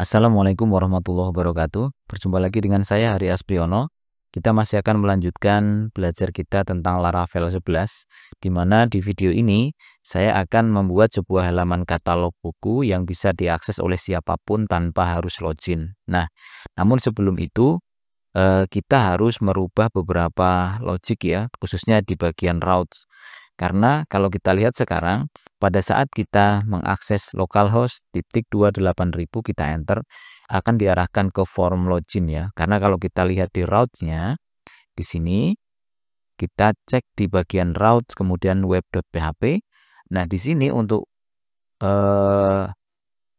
Assalamualaikum warahmatullahi wabarakatuh. Berjumpa lagi dengan saya Hari Aspriyono. Kita masih akan melanjutkan belajar kita tentang Laravel 11, di mana di video ini saya akan membuat sebuah halaman katalog buku yang bisa diakses oleh siapapun tanpa harus login. Nah, namun sebelum itu kita harus merubah beberapa logic ya, khususnya di bagian routes. Karena kalau kita lihat sekarang, pada saat kita mengakses localhost .28000 kita enter, akan diarahkan ke form login ya. Karena kalau kita lihat di routes-nya, di sini kita cek di bagian routes kemudian web.php. Nah, di sini untuk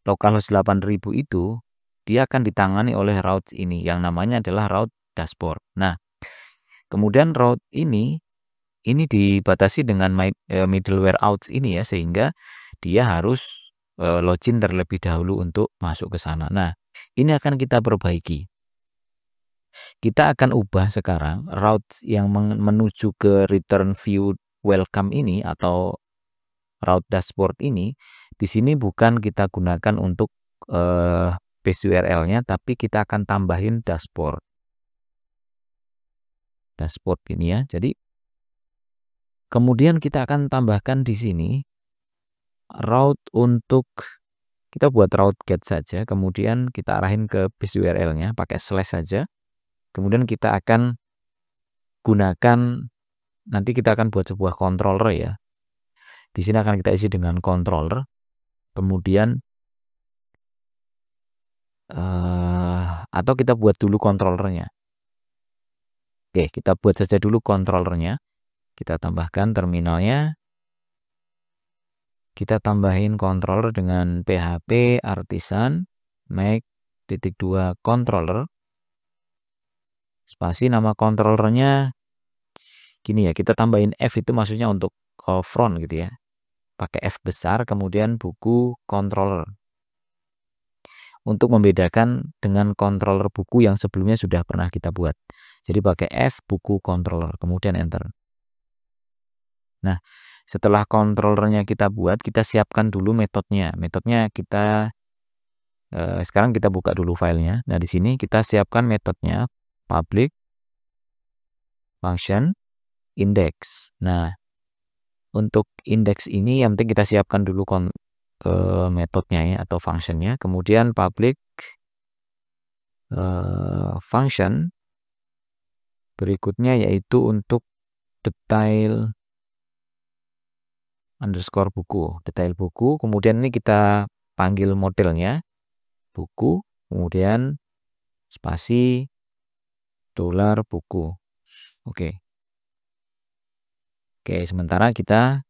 localhost 8000 itu dia akan ditangani oleh routes ini yang namanya adalah route dashboard. Nah, kemudian route ini dibatasi dengan middleware outs ini ya, sehingga dia harus login terlebih dahulu untuk masuk ke sana. Nah, ini akan kita perbaiki. Kita akan ubah sekarang route yang menuju ke return view welcome ini atau route dashboard ini. Di sini bukan kita gunakan untuk base URL-nya, tapi kita akan tambahin dashboard. Dashboard ini ya. Jadi kemudian kita akan tambahkan di sini route untuk kita buat route get saja, kemudian kita arahin ke base URL-nya pakai slash saja. Kemudian kita akan gunakan, nanti kita akan buat sebuah controller ya. Di sini akan kita isi dengan controller. Kemudian atau kita buat dulu controllernya. Oke, kita buat saja dulu controllernya. Kita tambahkan terminalnya. Kita tambahin controller dengan php artisan make .2 controller. Spasi nama controllernya gini ya, kita tambahin F itu maksudnya untuk front gitu ya. Pakai F besar, kemudian buku controller. Untuk membedakan dengan controller buku yang sebelumnya sudah pernah kita buat. Jadi pakai F buku controller, kemudian enter. Nah, setelah controllernya kita buat, kita siapkan dulu metodenya. Metodenya kita sekarang kita buka dulu filenya. Nah, di sini kita siapkan metodenya public function index. Nah, untuk index ini yang penting kita siapkan dulu metodenya ya atau functionnya. Kemudian public function berikutnya yaitu untuk detail underscore buku, detail buku. Kemudian ini kita panggil modelnya buku, kemudian spasi dolar buku. Oke, sementara kita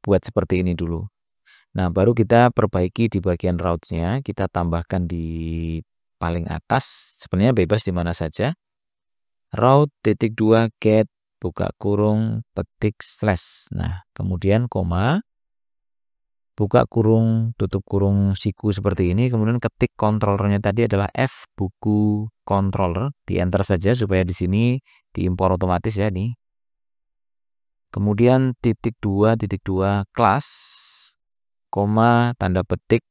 buat seperti ini dulu. Nah, baru kita perbaiki di bagian routes-nya, kita tambahkan di paling atas, sebenarnya bebas di mana saja. Route .2 get buka kurung petik slash. Nah, kemudian koma, buka kurung, tutup kurung siku seperti ini. Kemudian ketik controllernya tadi adalah F buku controller. Di enter saja supaya di sini diimpor otomatis ya nih. Kemudian .2 class, koma, tanda petik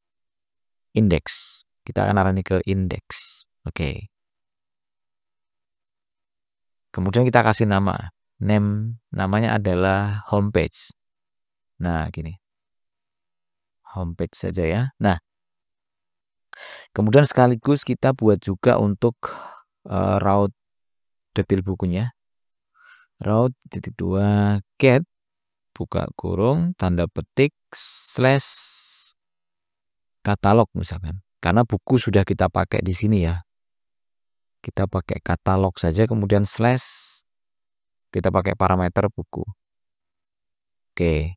index. Kita akan arahin ke index. Oke. Kemudian kita kasih nama. Namanya adalah homepage. Nah, gini. Homepage saja ya. Nah, kemudian sekaligus kita buat juga untuk route detail bukunya. Route .2 get buka kurung tanda petik slash katalog misalkan. Karena buku sudah kita pakai di sini ya. Kita pakai katalog saja, kemudian slash kita pakai parameter buku. Oke.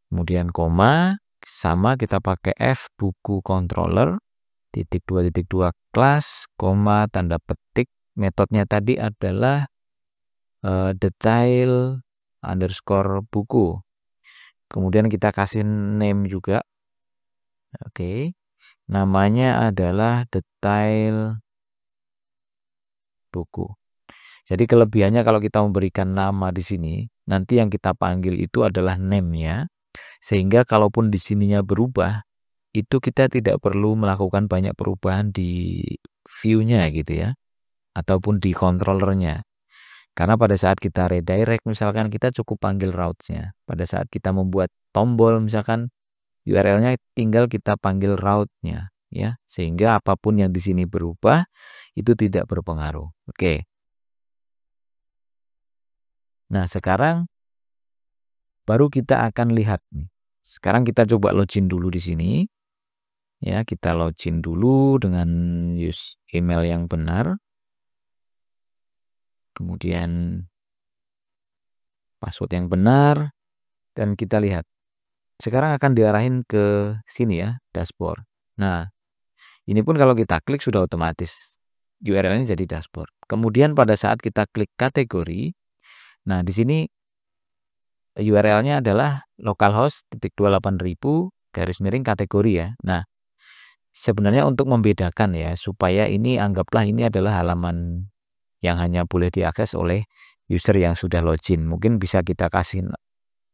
Kemudian koma, sama kita pakai F buku controller .2 class, koma, tanda petik. Metodenya tadi adalah detail underscore buku. Kemudian kita kasih name juga. Oke. Namanya adalah detail buku. Jadi kelebihannya kalau kita memberikan nama di sini, nanti yang kita panggil itu adalah name-nya. Sehingga kalaupun di sininya berubah, itu kita tidak perlu melakukan banyak perubahan di view-nya gitu ya, ataupun di controllernya. Karena pada saat kita redirect misalkan kita cukup panggil routes-nya. Pada saat kita membuat tombol misalkan URL-nya tinggal kita panggil route-nya ya, sehingga apapun yang di sini berubah itu tidak berpengaruh. Oke. Nah, sekarang baru kita akan lihat nih. Sekarang kita coba login dulu di sini. Ya, kita login dulu dengan email yang benar. Kemudian password yang benar, dan kita lihat. Sekarang akan diarahin ke sini ya, dashboard. Nah, ini pun kalau kita klik sudah otomatis URL-nya jadi dashboard. Kemudian pada saat kita klik kategori, nah di sini URL-nya adalah localhost 28.000 garis miring kategori ya. Nah, sebenarnya untuk membedakan ya, supaya ini anggaplah ini adalah halaman yang hanya boleh diakses oleh user yang sudah login. Mungkin bisa kita kasih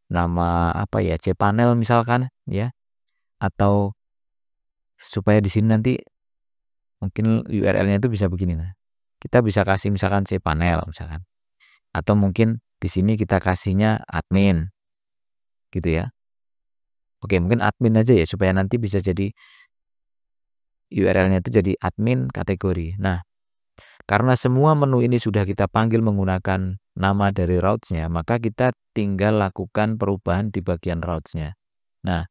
nama apa ya, cPanel misalkan ya, atau supaya di sini nanti mungkin URL-nya itu bisa begini. Nah, kita bisa kasih misalkan cPanel misalkan, atau mungkin di sini kita kasihnya admin gitu ya. Oke, mungkin admin aja ya, supaya nanti bisa jadi URL-nya itu jadi admin kategori. Nah, karena semua menu ini sudah kita panggil menggunakan nama dari routes-nya, maka kita tinggal lakukan perubahan di bagian routes-nya. Nah,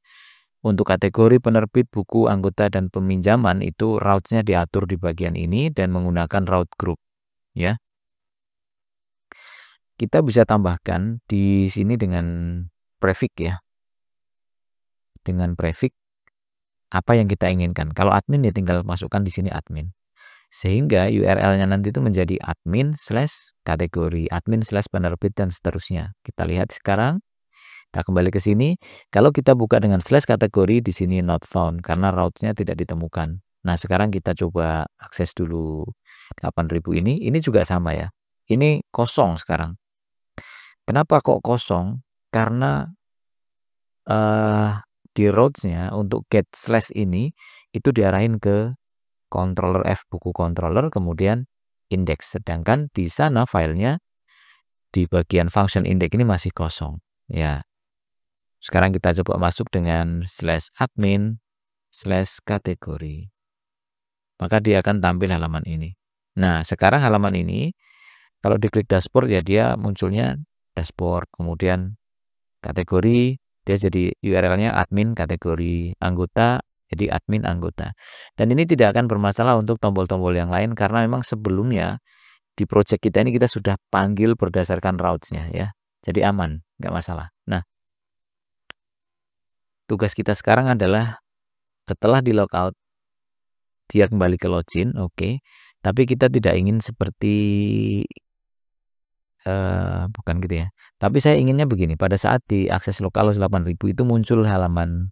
untuk kategori penerbit, buku, anggota, dan peminjaman itu routes-nya diatur di bagian ini dan menggunakan route group ya. Kita bisa tambahkan di sini dengan prefix ya. Dengan prefix apa yang kita inginkan. Kalau admin ya tinggal masukkan di sini admin. Sehingga URL-nya nanti itu menjadi admin/kategori, admin/penerbit, dan seterusnya. Kita lihat sekarang, kita kembali ke sini. Kalau kita buka dengan /kategori, di sini not found karena routes-nya tidak ditemukan. Nah, sekarang kita coba akses dulu 8.000 ini. Ini juga sama ya. Ini kosong sekarang. Kenapa kok kosong? Karena di routes-nya untuk get slash ini itu diarahin ke controller F, buku controller, kemudian index. Sedangkan di sana filenya di bagian function index ini masih kosong ya. Sekarang kita coba masuk dengan /admin/kategori, maka dia akan tampil halaman ini. Nah, sekarang halaman ini kalau diklik dashboard ya dia munculnya dashboard, kemudian kategori dia jadi URL-nya admin kategori, anggota jadi admin anggota. Dan ini tidak akan bermasalah untuk tombol-tombol yang lain karena memang sebelumnya di project kita ini kita sudah panggil berdasarkan routes-nya ya. Jadi aman, nggak masalah. Nah, tugas kita sekarang adalah setelah di logout dia kembali ke login, oke. Tapi kita tidak ingin seperti bukan gitu ya. Tapi saya inginnya begini, pada saat diakses localhost 8.000 itu muncul halaman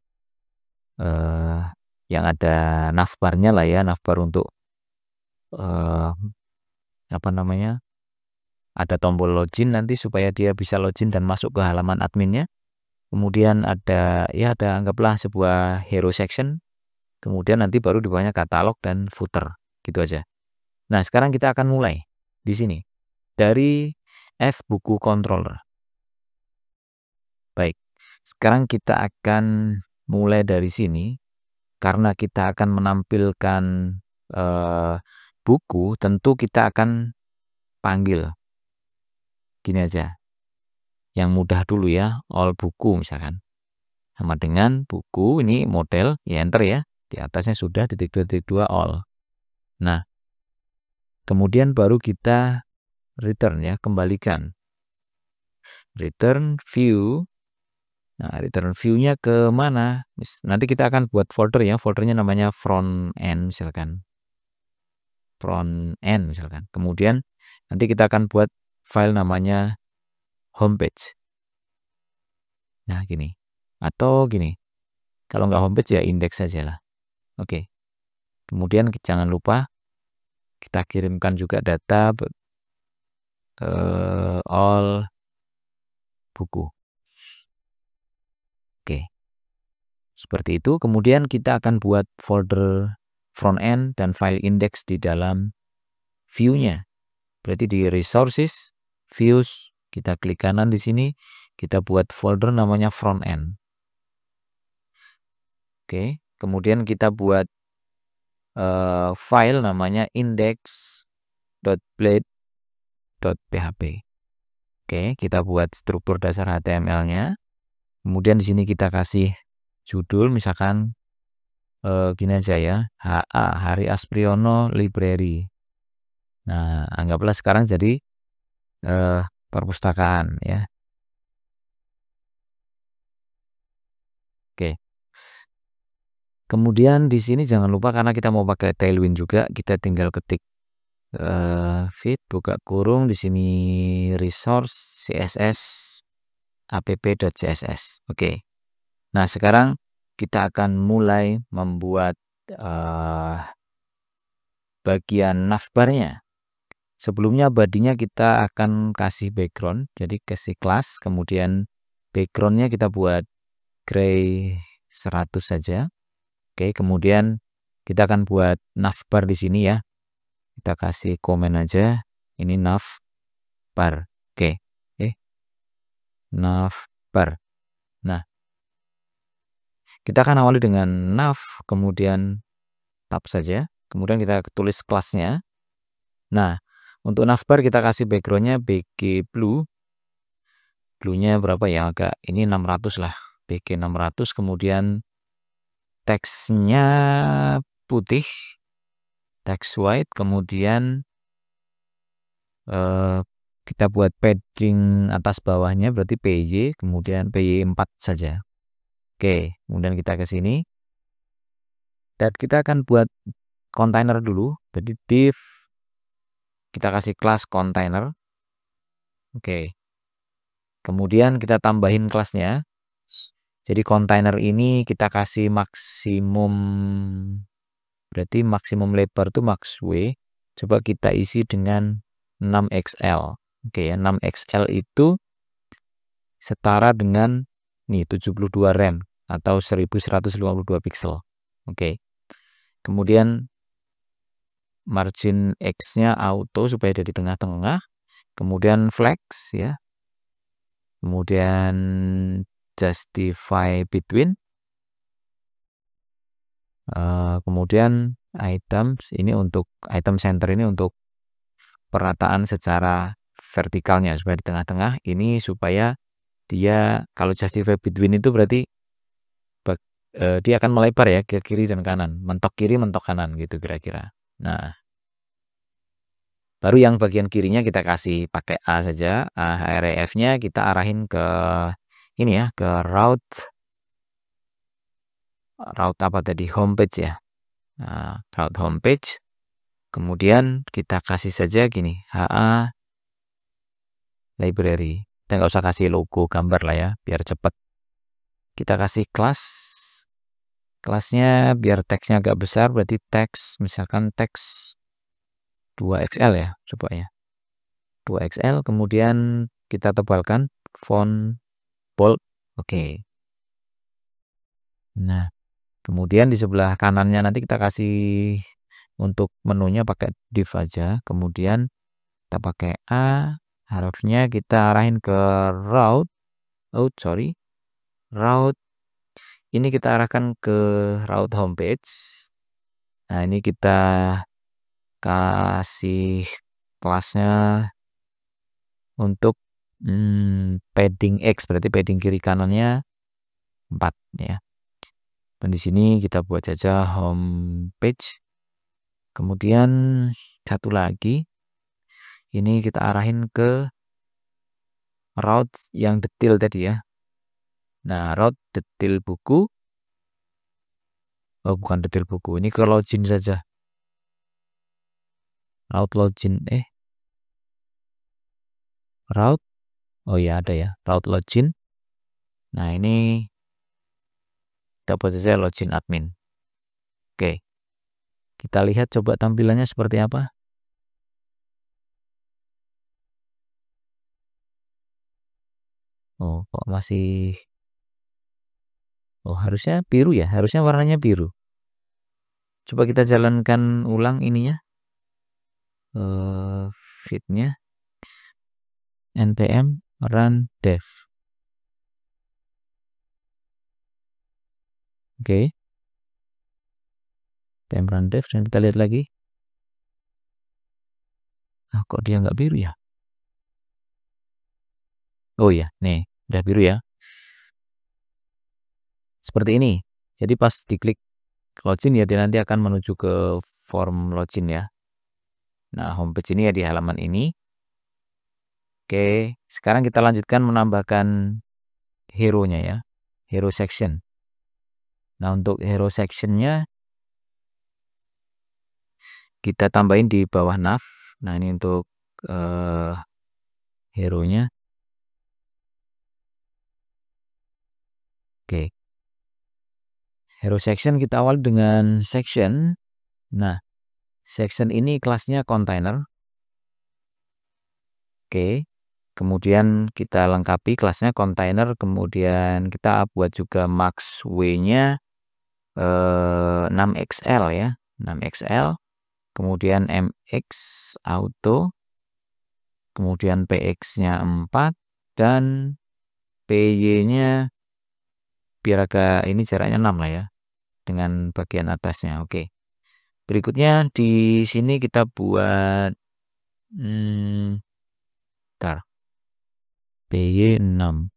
yang ada navbar-nya lah ya, navbar untuk apa namanya, ada tombol login nanti supaya dia bisa login dan masuk ke halaman adminnya. Kemudian ada ya, ada anggaplah sebuah hero section, kemudian nanti baru di bawahnya katalog dan footer gitu aja. Nah, sekarang kita akan mulai di sini dari F buku controller. Baik, sekarang kita akan mulai dari sini. Karena kita akan menampilkan buku, tentu kita akan panggil gini aja, yang mudah dulu ya, all buku misalkan, sama dengan buku ini model ya, enter ya, di atasnya sudah ..2 all. Nah, kemudian baru kita return ya, kembalikan return view. Nah, return view-nya ke mana? Nanti kita akan buat folder ya, foldernya namanya front end misalkan. Front end misalkan. Kemudian nanti kita akan buat file namanya homepage. Nah, gini. Atau gini. Kalau nggak homepage ya index saja lah. Oke. Kemudian jangan lupa kita kirimkan juga data all buku. Oke. Seperti itu. Kemudian kita akan buat folder front end dan file index di dalam view-nya. Berarti di resources, views, kita klik kanan di sini, kita buat folder namanya front end. Oke, kemudian kita buat file namanya index.blade.php. Oke, kita buat struktur dasar HTML-nya. Kemudian di sini kita kasih judul, misalkan gini aja ya, HA, Hari Aspriono Library. Nah, anggaplah sekarang jadi perpustakaan ya. Oke. Kemudian di sini jangan lupa, karena kita mau pakai Tailwind juga, kita tinggal ketik feed, buka kurung, di sini resource css app.css. Oke. Nah, sekarang kita akan mulai membuat bagian navbarnya. Sebelumnya badinya kita akan kasih background, jadi kasih kelas, kemudian backgroundnya kita buat gray 100 saja. Oke, kemudian kita akan buat navbar di sini ya. Kita kasih komen aja, ini navbar. Oke, navbar. Nah, kita akan awali dengan nav, kemudian tab saja, kemudian kita tulis kelasnya. Nah, untuk navbar kita kasih backgroundnya BG Blue. Blue-nya berapa ya? Agak ini 600 lah. BG 600. Kemudian teksnya putih, text white. Kemudian kita buat padding atas bawahnya berarti PJ. Kemudian PY 4 saja. Oke, kemudian kita ke sini. Dan kita akan buat kontainer dulu. Jadi div, kita kasih kelas kontainer. Oke. Kemudian kita tambahin kelasnya. Jadi kontainer ini kita kasih maksimum, berarti maksimum lebar itu max W. Coba kita isi dengan 6XL. Oke ya, 6XL itu setara dengan nih 72 rem atau 1152 pixel. Oke. Kemudian margin X-nya auto supaya ada di tengah-tengah. Kemudian flex ya. Kemudian justify between. Kemudian items ini untuk item center, ini untuk perataan secara vertikalnya supaya di tengah-tengah, ini supaya dia kalau justify between itu berarti dia akan melebar ya ke kiri dan kanan, mentok kiri mentok kanan gitu kira-kira. Nah, baru yang bagian kirinya kita kasih pakai A saja. href-nya kita arahin ke ini ya, ke route apa tadi, homepage ya. Nah, route homepage. Kemudian kita kasih saja gini, HA library. Kita nggak usah kasih logo gambar lah ya, biar cepet. Kita kasih kelas. Kelasnya biar teksnya agak besar, berarti teks, misalkan teks 2XL ya, coba ya. 2XL, kemudian kita tebalkan font bold. Oke. Nah, kemudian di sebelah kanannya nanti kita kasih untuk menunya pakai div aja. Kemudian kita pakai A, harusnya kita arahin ke route. Route. Ini kita arahkan ke route homepage. Nah, ini kita kasih kelasnya untuk padding X, berarti padding kiri kanannya 4 ya. Dan di sini kita buat saja homepage. Kemudian satu lagi, ini kita arahin ke route yang detail tadi ya. Nah, route detail buku. Oh, bukan detail buku, ini ke login saja. Route login, route. Oh ya, ada ya, route login. Nah, ini kita buat saja login admin. Oke. Kita lihat coba tampilannya seperti apa. Oh, kok masih Oh, harusnya biru ya, harusnya warnanya biru. Coba kita jalankan ulang ininya, fitnya, npm run dev. Oke, npm run dev, dan kita lihat lagi. Kok dia nggak biru ya? Oh iya, nih, udah biru ya. Seperti ini. Jadi pas diklik login ya, dia nanti akan menuju ke form login ya. Nah, homepage ini ya di halaman ini. Oke, sekarang kita lanjutkan menambahkan hero-nya ya. Hero section. Nah, untuk hero section-nya kita tambahin di bawah nav. Nah, ini untuk hero-nya. Oke. Hero section kita awal dengan section. Nah, section ini kelasnya container. Oke. Kemudian kita lengkapi kelasnya container, kemudian kita buat juga max w-nya 6xl ya, 6xl, kemudian mx auto, kemudian px-nya 4, dan py-nya biar agak ini jaraknya 6 lah ya, dengan bagian atasnya. Oke. Berikutnya di sini kita buat bentar, py 6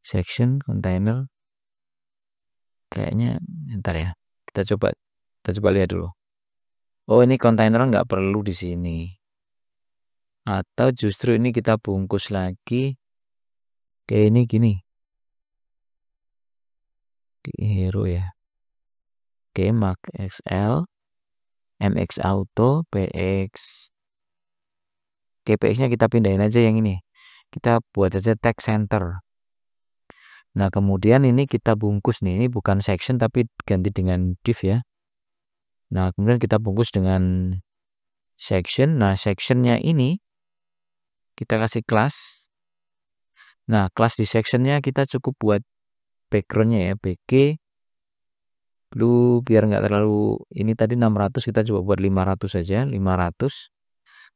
section container, kayaknya bentar ya, kita coba lihat dulu. Oh, ini kontainer nggak perlu di sini, atau justru ini kita bungkus lagi kayak ini gini, hero ya. Oke, max xl, mx auto, px. Oke, px-nya kita pindahin aja yang ini, kita buat aja text center. Nah, kemudian ini kita bungkus nih, ini bukan section tapi ganti dengan div ya. Nah, kemudian kita bungkus dengan section. Nah, sectionnya ini kita kasih kelas. Nah, kelas di sectionnya kita cukup buat backgroundnya ya, bg blue, biar nggak terlalu ini, tadi 600, kita coba buat 500 saja, 500.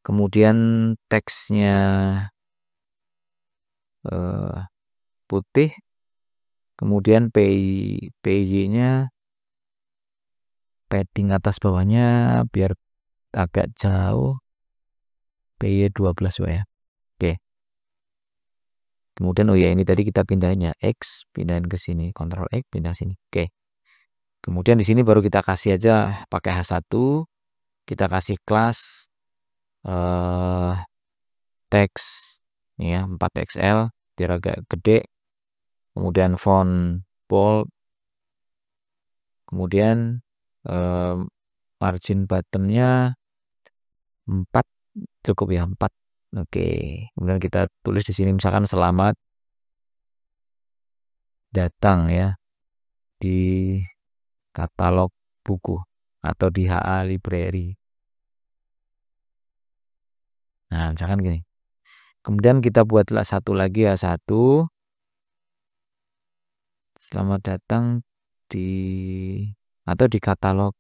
Kemudian teksnya putih, kemudian pj-nya padding atas bawahnya biar agak jauh, py 12 ya. Oke. Kemudian oh ya, ini tadi kita pindahin ya, x pindahin ke sini, Ctrl X pindah sini. Oke. Kemudian di sini baru kita kasih aja pakai H1, kita kasih kelas teks ini ya, 4xl biar agak gede. Kemudian font bold, kemudian margin buttonnya 4, cukup ya, 4. Oke. Kemudian kita tulis di sini misalkan selamat datang ya di katalog buku atau di HA library. Nah, misalkan gini. Kemudian kita buatlah satu lagi ya, satu. Selamat datang di atau di katalog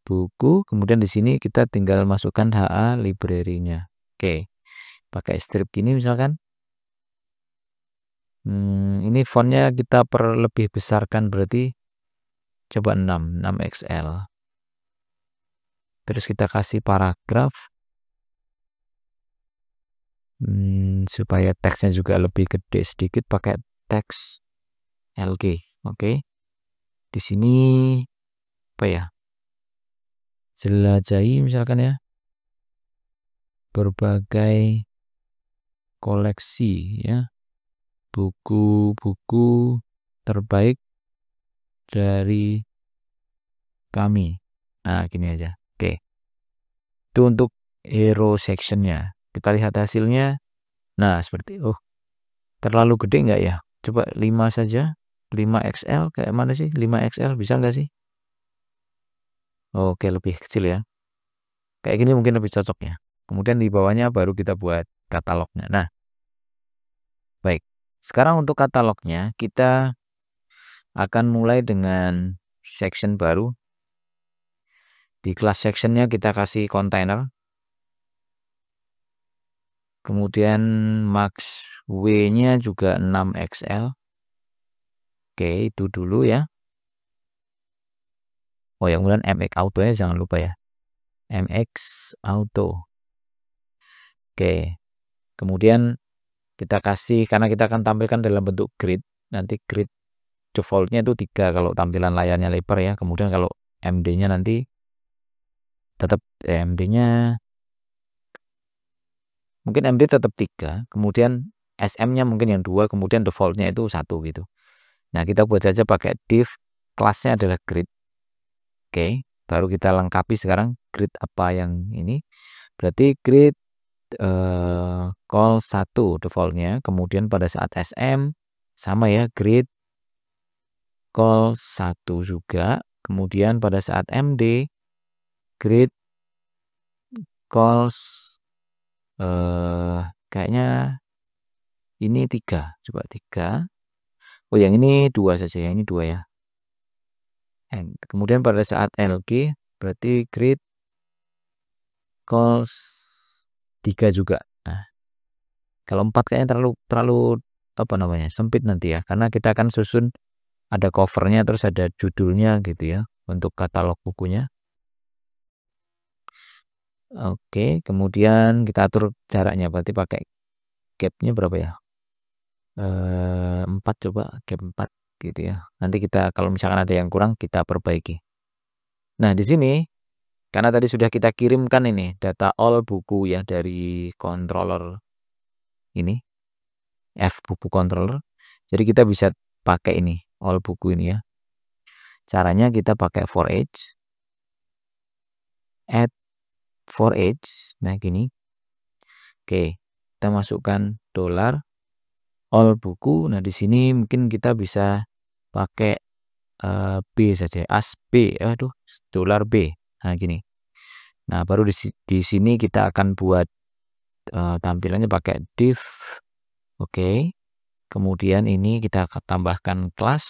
buku. Kemudian di sini kita tinggal masukkan HA library-nya. Oke. Pakai strip gini misalkan. Ini fontnya kita lebih besarkan, berarti coba 6xl. Terus kita kasih paragraf supaya teksnya juga lebih gede sedikit, pakai teks LG. Oke. Di sini apa ya? Jelajahi misalkan ya, berbagai koleksi ya, buku-buku terbaik dari kami. Nah, gini aja. Oke. Itu untuk hero sectionnya. Kita lihat hasilnya. Nah, seperti terlalu gede nggak ya? Coba 5 saja. 5xl kayak mana sih? 5xl bisa nggak sih? Oke, lebih kecil ya. Kayak gini mungkin lebih cocok ya. Kemudian di bawahnya baru kita buat katalognya. Nah, Baik, sekarang untuk katalognya kita akan mulai dengan section baru. Di class sectionnya kita kasih container. Kemudian max W-nya juga 6XL. Oke, itu dulu ya. Oh, yang kemudian MX Auto ya, jangan lupa ya. MX Auto. Oke. Kemudian kita kasih, karena kita akan tampilkan dalam bentuk grid. Nanti grid defaultnya itu 3 kalau tampilan layarnya lebar ya. Kemudian kalau MD-nya nanti tetap MD-nya mungkin MD tetap 3, kemudian SM-nya mungkin yang 2, kemudian defaultnya itu 1 gitu. Nah, kita buat saja pakai div, kelasnya adalah grid. Oke, baru kita lengkapi sekarang grid apa yang ini. Berarti grid call 1 defaultnya, kemudian pada saat SM sama ya, grid call 1 juga, kemudian pada saat MD grid calls kayaknya ini 3, coba 3. Oh, yang ini 2 saja ya, ini 2 ya. Kemudian pada saat LG berarti grid calls 3 juga. Nah, kalau 4 kayaknya terlalu apa namanya, sempit nanti ya, karena kita akan susun ada covernya terus ada judulnya gitu ya untuk katalog bukunya. Oke, kemudian kita atur jaraknya, berarti pakai gapnya berapa ya? 4, coba gap 4 gitu ya. Nanti kita kalau misalkan ada yang kurang kita perbaiki. Nah, di sini karena tadi sudah kita kirimkan ini data all buku ya dari controller ini, F buku controller. Jadi kita bisa pakai ini all buku ini ya. Caranya kita pakai for each, add for each. Nah, gini. Oke, kita masukkan dollar all buku. Nah, di sini mungkin kita bisa pakai B saja, as B. Aduh, dollar B. Nah, gini. Nah, baru di sini kita akan buat tampilannya pakai div. Oke. Kemudian ini kita akan tambahkan kelas.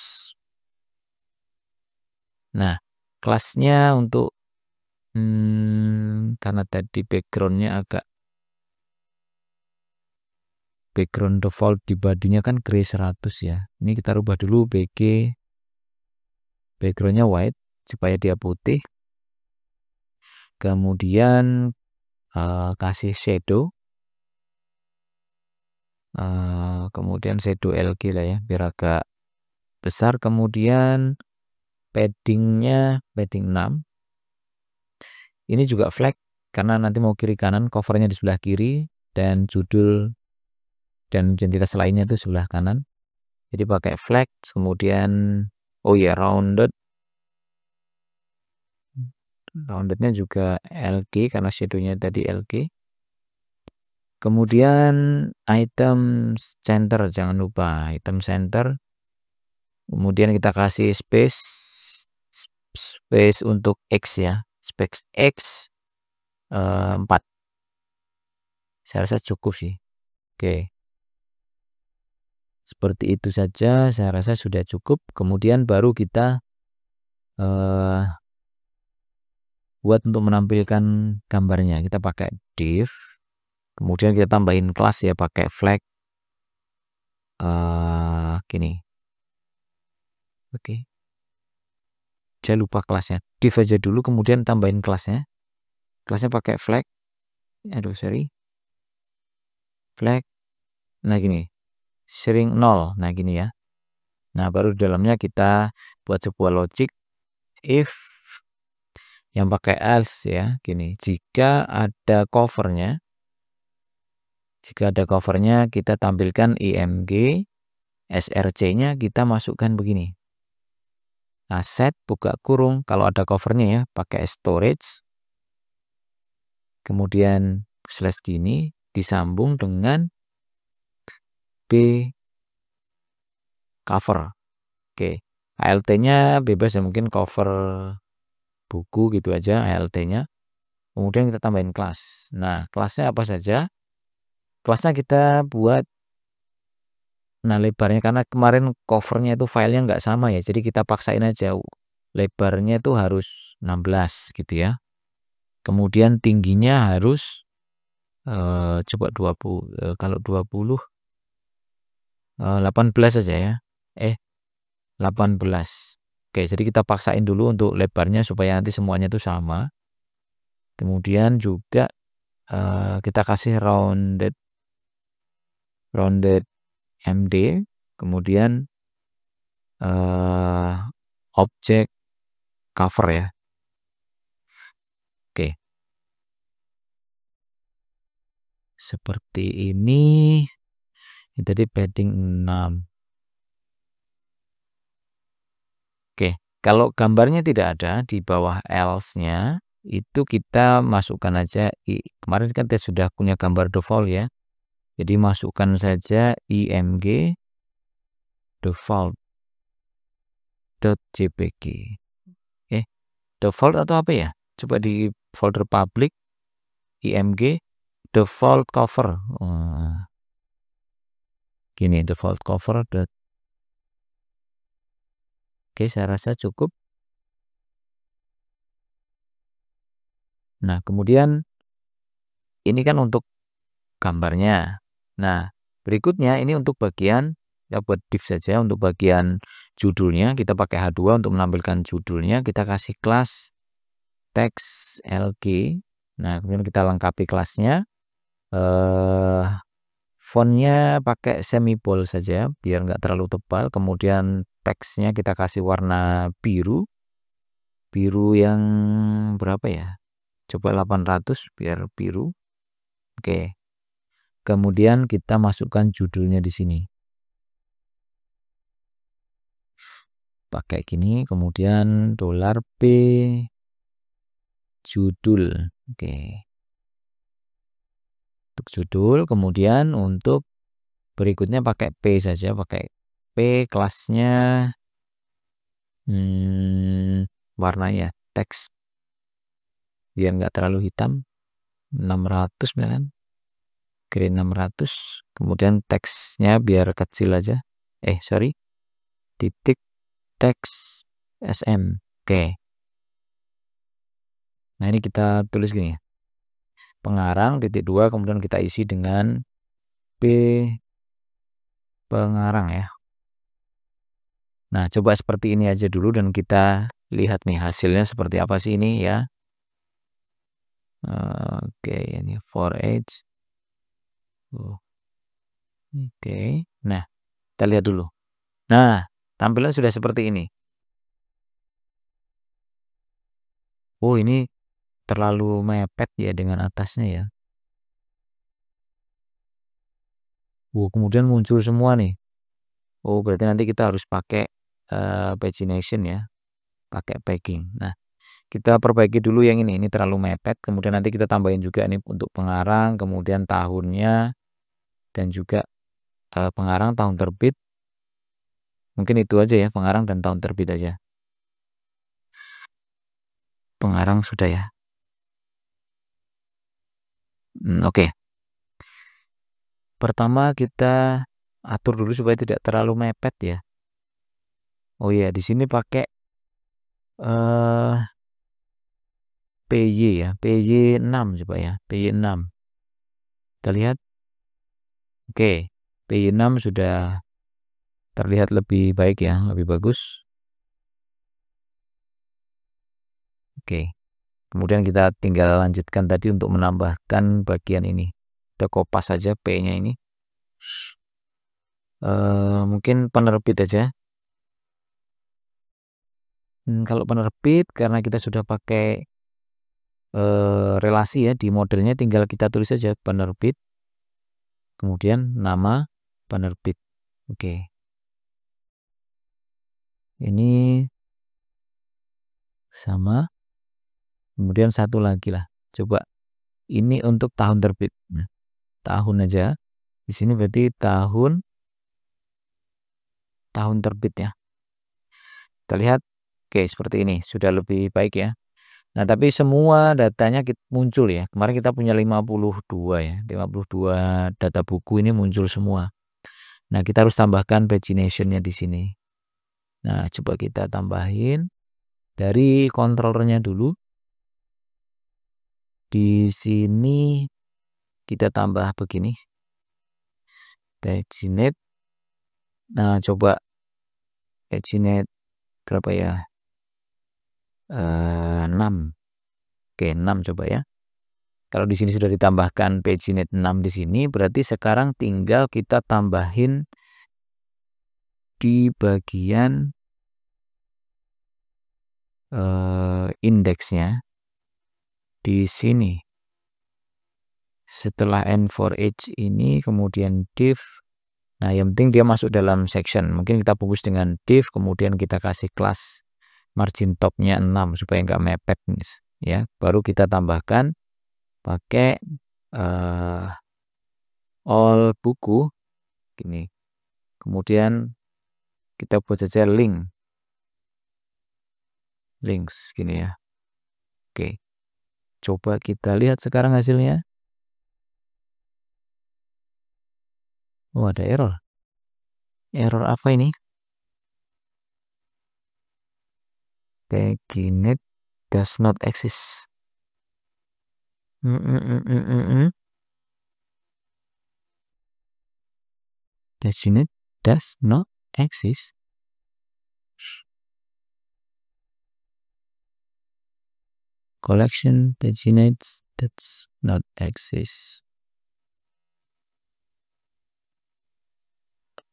Nah, kelasnya untuk karena tadi backgroundnya agak background default di bodinya kan gray 100 ya. Ini kita rubah dulu BG backgroundnya white supaya dia putih. Kemudian kasih shadow. Kemudian shadow LG lah ya biar agak besar. Kemudian paddingnya padding 6. Ini juga flag karena nanti mau kiri kanan, covernya di sebelah kiri dan judul dan identitas lainnya itu sebelah kanan. Jadi pakai flag. Kemudian oh ya, roundednya juga LG karena shadownya tadi LG. Kemudian item center, jangan lupa item center. Kemudian kita kasih space untuk X ya, space X 4. Saya rasa cukup sih. Oke, seperti itu saja, saya rasa sudah cukup. Kemudian baru kita buat untuk menampilkan gambarnya, kita pakai div. Kemudian kita tambahin kelas ya, pakai flag gini. Oke, saya lupa kelasnya, div aja dulu, kemudian tambahin kelasnya pakai flag. Aduh, sorry, flag. Nah, gini, string 0. Nah, gini ya. Nah, baru di dalamnya kita buat sebuah logic if yang pakai else ya, gini, jika ada covernya kita tampilkan img src-nya kita masukkan begini. Nah, set buka kurung, kalau ada covernya ya pakai storage, kemudian slash gini disambung dengan b cover. Oke, ALT-nya bebas ya, mungkin cover buku gitu aja ALT-nya. Kemudian kita tambahin kelas. Nah, kelasnya apa saja? Kelasnya kita buat Nah, lebarnya karena kemarin covernya itu filenya nggak sama ya, jadi kita paksain aja lebarnya itu harus 16 gitu ya. Kemudian tingginya harus coba 20, kalau 20 18 saja ya. 18. Oke, jadi kita paksain dulu untuk lebarnya supaya nanti semuanya itu sama. Kemudian juga kita kasih rounded MD, kemudian objek cover ya. Oke, seperti ini. Jadi padding 6. Oke, kalau gambarnya tidak ada di bawah else-nya, itu kita masukkan aja kemarin kan kita sudah punya gambar default ya. Jadi masukkan saja img default.jpg. Default atau apa ya? Coba di folder public img default cover. Gini, default cover. Oke, saya rasa cukup. Nah, kemudian ini kan untuk gambarnya. Nah, berikutnya ini untuk bagian, ya buat div saja, untuk bagian judulnya kita pakai H2 untuk menampilkan judulnya, kita kasih kelas text lg. Nah, kemudian kita lengkapi kelasnya. Fontnya pakai semi bold saja biar nggak terlalu tebal. Kemudian teksnya kita kasih warna biru yang berapa ya? Coba 800 biar biru. Oke. Kemudian kita masukkan judulnya di sini. Pakai gini, kemudian $p judul. Oke. Untuk judul, kemudian untuk berikutnya pakai P saja, pakai P, kelasnya warnanya teks biar nggak terlalu hitam, 600 kan, green 600. Kemudian teksnya biar kecil aja, titik teks sm. Oke. Nah, ini kita tulis gini, pengarang .2, kemudian kita isi dengan P pengarang ya. Nah, coba seperti ini aja dulu dan kita lihat nih hasilnya seperti apa sih ini ya. Oke, ini for age. Oke, nah kita lihat dulu. Nah, tampilan sudah seperti ini. Oh, ini terlalu mepet ya dengan atasnya ya. Kemudian muncul semua nih. Oh, berarti nanti kita harus pakai pagination ya, pakai paging. Nah, kita perbaiki dulu yang ini terlalu mepet. Kemudian nanti kita tambahin juga nih untuk pengarang, kemudian tahunnya, dan juga pengarang, tahun terbit. Mungkin itu aja ya, pengarang dan tahun terbit aja. Pengarang sudah ya. Oke. Pertama kita atur dulu supaya tidak terlalu mepet ya. Oh iya, di sini pakai PY ya, PY 6 coba ya, PY 6. Kita lihat. Oke, PY 6 sudah terlihat lebih baik ya, lebih bagus. Oke. Kemudian kita tinggal lanjutkan tadi untuk menambahkan bagian ini. Kita kopas saja P-nya ini. Mungkin penerbit aja. Kalau penerbit, karena kita sudah pakai relasi ya di modelnya, tinggal kita tulis saja penerbit. Kemudian nama penerbit. Oke. Ini sama. Kemudian satu lagi lah. Coba ini untuk tahun terbit. Nah, tahun aja. Di sini berarti tahun terbit ya. Kita lihat. Oke, seperti ini. Sudah lebih baik ya. Nah, tapi semua datanya muncul ya. Kemarin kita punya 52 ya. 52 data buku ini muncul semua. Nah, kita harus tambahkan pagination-nya di sini. Nah, coba kita tambahin dari controllernya dulu. Di sini kita tambah begini. Paginate. Nah, coba paginate berapa ya? 6. Oke, 6 coba ya. Kalau di sini sudah ditambahkan paginate 6 di sini, berarti sekarang tinggal kita tambahin di bagian indeksnya di sini. Setelah N4H ini kemudian div. Nah, yang penting dia masuk dalam section. Mungkin kita fokus dengan div, kemudian kita kasih kelas margin topnya 6 supaya nggak mepet, ya. Baru kita tambahkan pakai all buku gini. Kemudian kita buat saja links gini ya. Oke. Coba kita lihat sekarang hasilnya. Oh, ada error. Error apa ini? Paginate does not exist. Paginate does not exist. Collection paginates does not exist.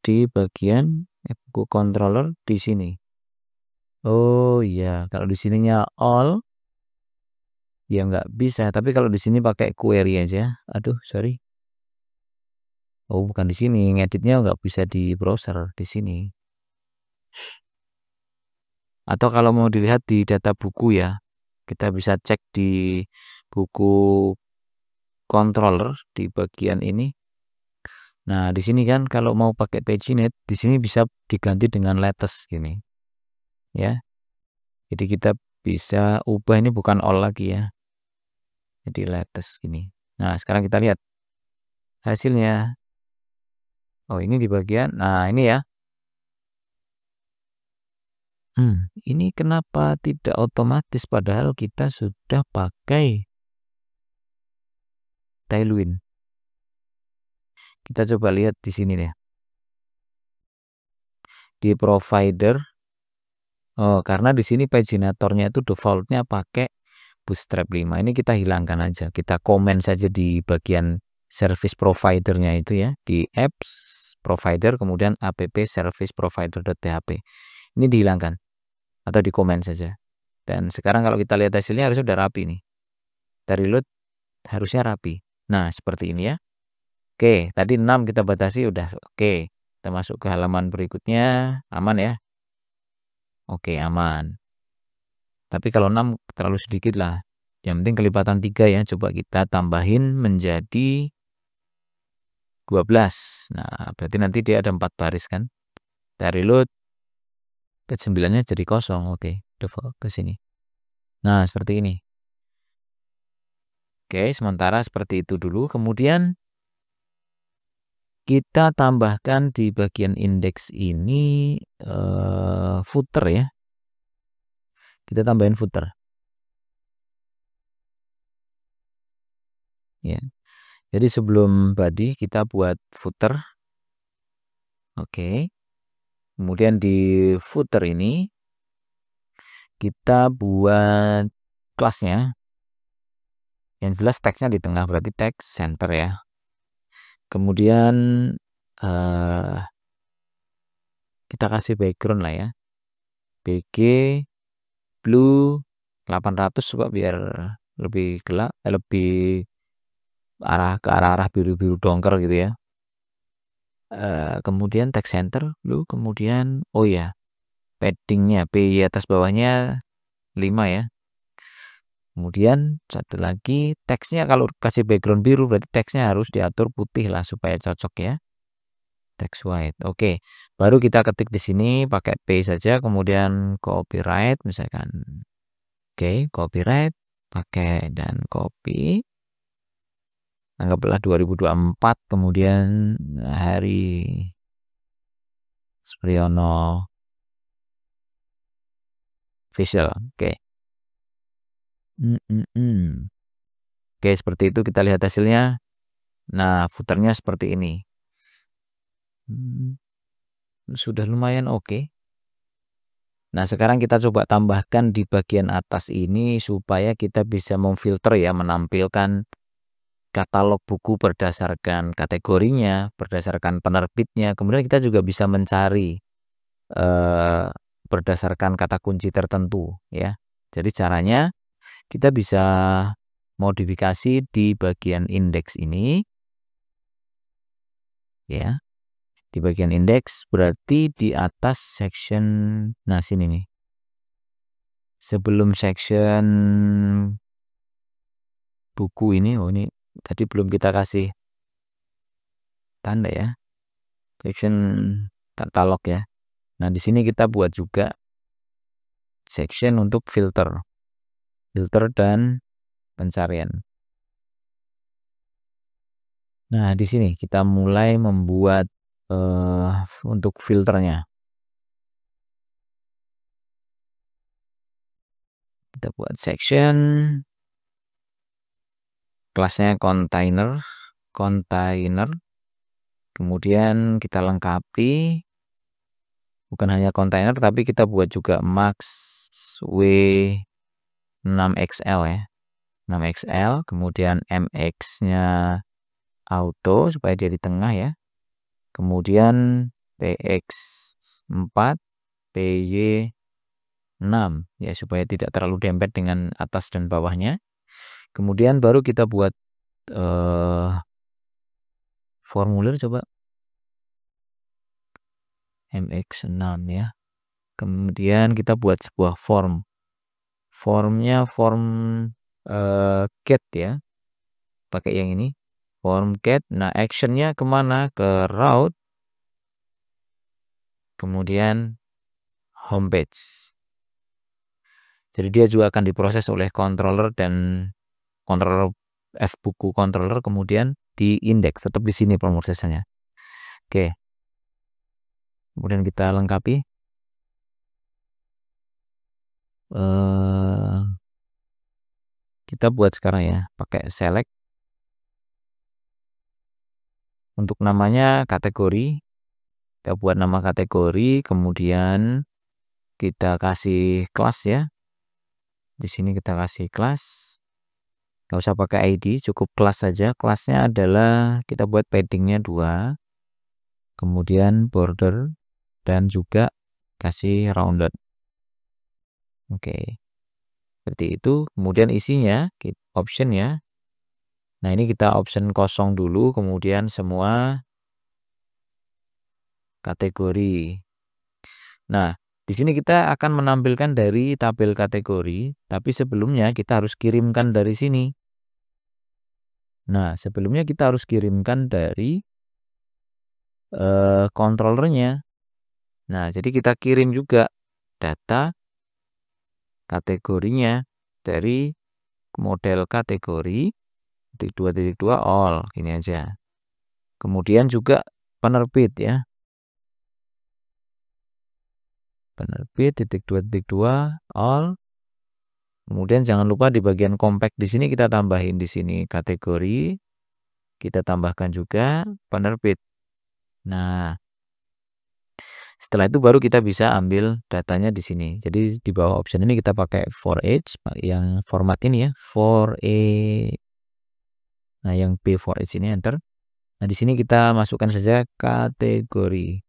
Di bagian buku controller di sini. Oh iya, kalau di sininya all ya nggak bisa, tapi kalau di sini pakai query aja. Aduh, sorry. Oh, bukan di sini, ngeditnya nggak bisa di browser di sini. Atau kalau mau dilihat di data buku ya, kita bisa cek di buku controller di bagian ini. Nah, di sini kan kalau mau pakai paginate, di sini bisa diganti dengan latest gini. Ya. Jadi kita bisa ubah ini bukan all lagi ya. Jadi latest gini. Nah, sekarang kita lihat hasilnya. Oh, ini di bagian. Nah, ini ya. Ini kenapa tidak otomatis padahal kita sudah pakai Tailwind. Kita coba lihat di sini deh. Di provider. Oh, karena di sini paginatornya itu defaultnya pakai Bootstrap 5. Ini kita hilangkan aja. Kita komen saja di bagian service providernya itu ya. Di apps provider kemudian app service provider.php. Ini dihilangkan atau di komen saja. Dan sekarang kalau kita lihat hasilnya harusnya sudah rapi nih. Dari reload harusnya rapi. Nah, seperti ini ya. Oke, tadi 6 kita batasi udah oke. Kita masuk ke halaman berikutnya. Aman ya? Oke, aman. Tapi kalau 6 terlalu sedikit lah. Yang penting kelipatan 3 ya. Coba kita tambahin menjadi 12. Nah, berarti nanti dia ada 4 baris kan. Kita reload. Page 9-nya jadi kosong. Oke, default ke sini. Nah, seperti ini. Oke, sementara seperti itu dulu. Kemudian kita tambahkan di bagian indeks ini footer ya. Kita tambahin footer. Ya. Jadi sebelum body kita buat footer. Oke. Kemudian di footer ini kita buat kelasnya. Yang jelas teksnya di tengah berarti teks center ya. Kemudian kita kasih background lah ya. BG blue 800 coba biar lebih gelap, lebih ke arah biru-biru dongker gitu ya. Kemudian text center blue, kemudian oh ya paddingnya P atas bawahnya 5 ya. Kemudian satu lagi teksnya kalau kasih background biru berarti teksnya harus diatur putih lah supaya cocok ya. Text white. Oke. Baru kita ketik di sini pakai P saja kemudian copyright misalkan. Oke, copyright pakai dan copy. Anggaplah 2024 kemudian hari Aspriono official. Oke. Oke, seperti itu kita lihat hasilnya. Nah, footernya seperti ini. Sudah lumayan oke. Nah, sekarang kita coba tambahkan di bagian atas ini supaya kita bisa memfilter ya, menampilkan katalog buku berdasarkan kategorinya, berdasarkan penerbitnya. Kemudian kita juga bisa mencari berdasarkan kata kunci tertentu ya. Jadi caranya kita bisa modifikasi di bagian indeks ini ya. Di bagian indeks berarti di atas section, nah sini nih. Sebelum section buku ini, oh ini tadi belum kita kasih tanda ya. Section katalog ya. Nah, di sini kita buat juga section untuk filter dan pencarian. Nah, di sini kita mulai membuat untuk filternya. Kita buat section, kelasnya container. Kemudian kita lengkapi, bukan hanya container tapi kita buat juga max W6XL ya. 6XL, kemudian MX-nya auto supaya dia di tengah ya. Kemudian PX4, PY6 ya supaya tidak terlalu dempet dengan atas dan bawahnya. Kemudian baru kita buat formulir, coba MX6 ya. Kemudian kita buat sebuah formnya form get ya, pakai yang ini form get. Nah, actionnya kemana? Ke route, kemudian homepage. Jadi dia juga akan diproses oleh controller dan controller buku controller, kemudian di indeks tetap di sini pemrosesannya. Oke. Kemudian kita lengkapi. Kita buat sekarang ya, pakai select. Untuk namanya kategori, kita buat nama kategori, kemudian kita kasih kelas ya. Di sini kita kasih kelas. Nggak usah pakai ID, cukup kelas saja. Kelasnya adalah kita buat paddingnya 2, kemudian border, dan juga kasih rounded. Oke, seperti itu. Kemudian isinya option ya. Nah, ini kita option kosong dulu, kemudian semua kategori. Nah, di sini kita akan menampilkan dari tabel kategori, tapi sebelumnya kita harus kirimkan dari sini. Nah, sebelumnya kita harus kirimkan dari controllernya. Nah, jadi kita kirim juga data kategorinya dari model kategori .2.2 all, ini aja. Kemudian juga penerbit ya. Penerbit .2.2 all. Kemudian jangan lupa di bagian compact di sini kita tambahin di sini kategori. Kita tambahkan juga penerbit. Nah, setelah itu baru kita bisa ambil datanya di sini. Jadi di bawah option ini kita pakai for each yang format ini ya, for a. Nah, yang B for each ini enter. Nah, di sini kita masukkan saja kategori.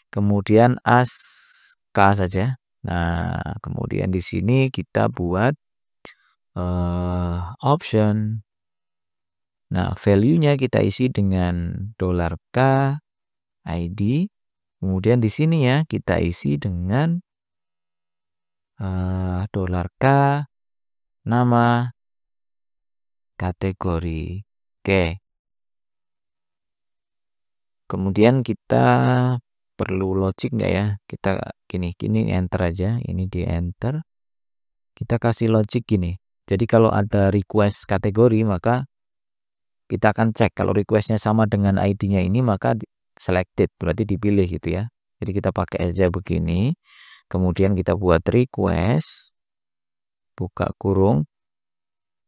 Kemudian as K saja. Nah, kemudian di sini kita buat option. Nah, value-nya kita isi dengan $K ID. Kemudian di sini ya kita isi dengan $K nama kategori. Oke. Kemudian kita perlu logic nggak ya? Kita gini enter aja. Ini di enter. Kita kasih logic gini. Jadi kalau ada request kategori maka kita akan cek kalau requestnya sama dengan ID-nya ini, maka selected, berarti dipilih gitu ya. Jadi kita pakai aja begini. Kemudian kita buat request, buka kurung,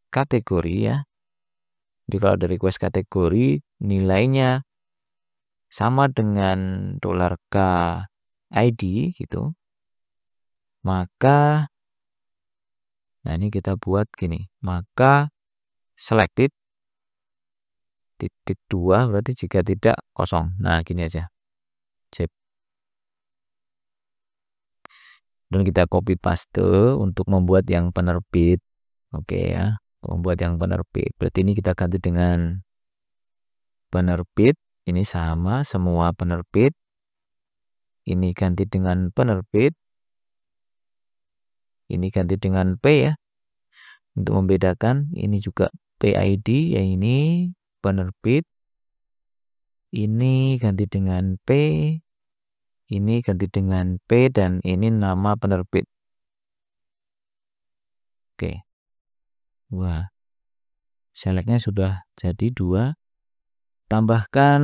kategori ya. Jadi kalau ada request kategori, nilainya sama dengan $k ID gitu. Maka, nah ini kita buat gini. Maka selected titik 2 berarti jika tidak kosong. Nah gini aja. Save. Dan kita copy paste untuk membuat yang penerbit. Oke ya, membuat yang penerbit. Berarti ini kita ganti dengan penerbit. Ini sama semua penerbit. Ini ganti dengan penerbit. Ini ganti dengan P ya. Untuk membedakan, ini juga PID, ya ini penerbit. Ini ganti dengan P. Ini ganti dengan P dan ini nama penerbit. Oke. Wah. Selectnya sudah jadi 2. Tambahkan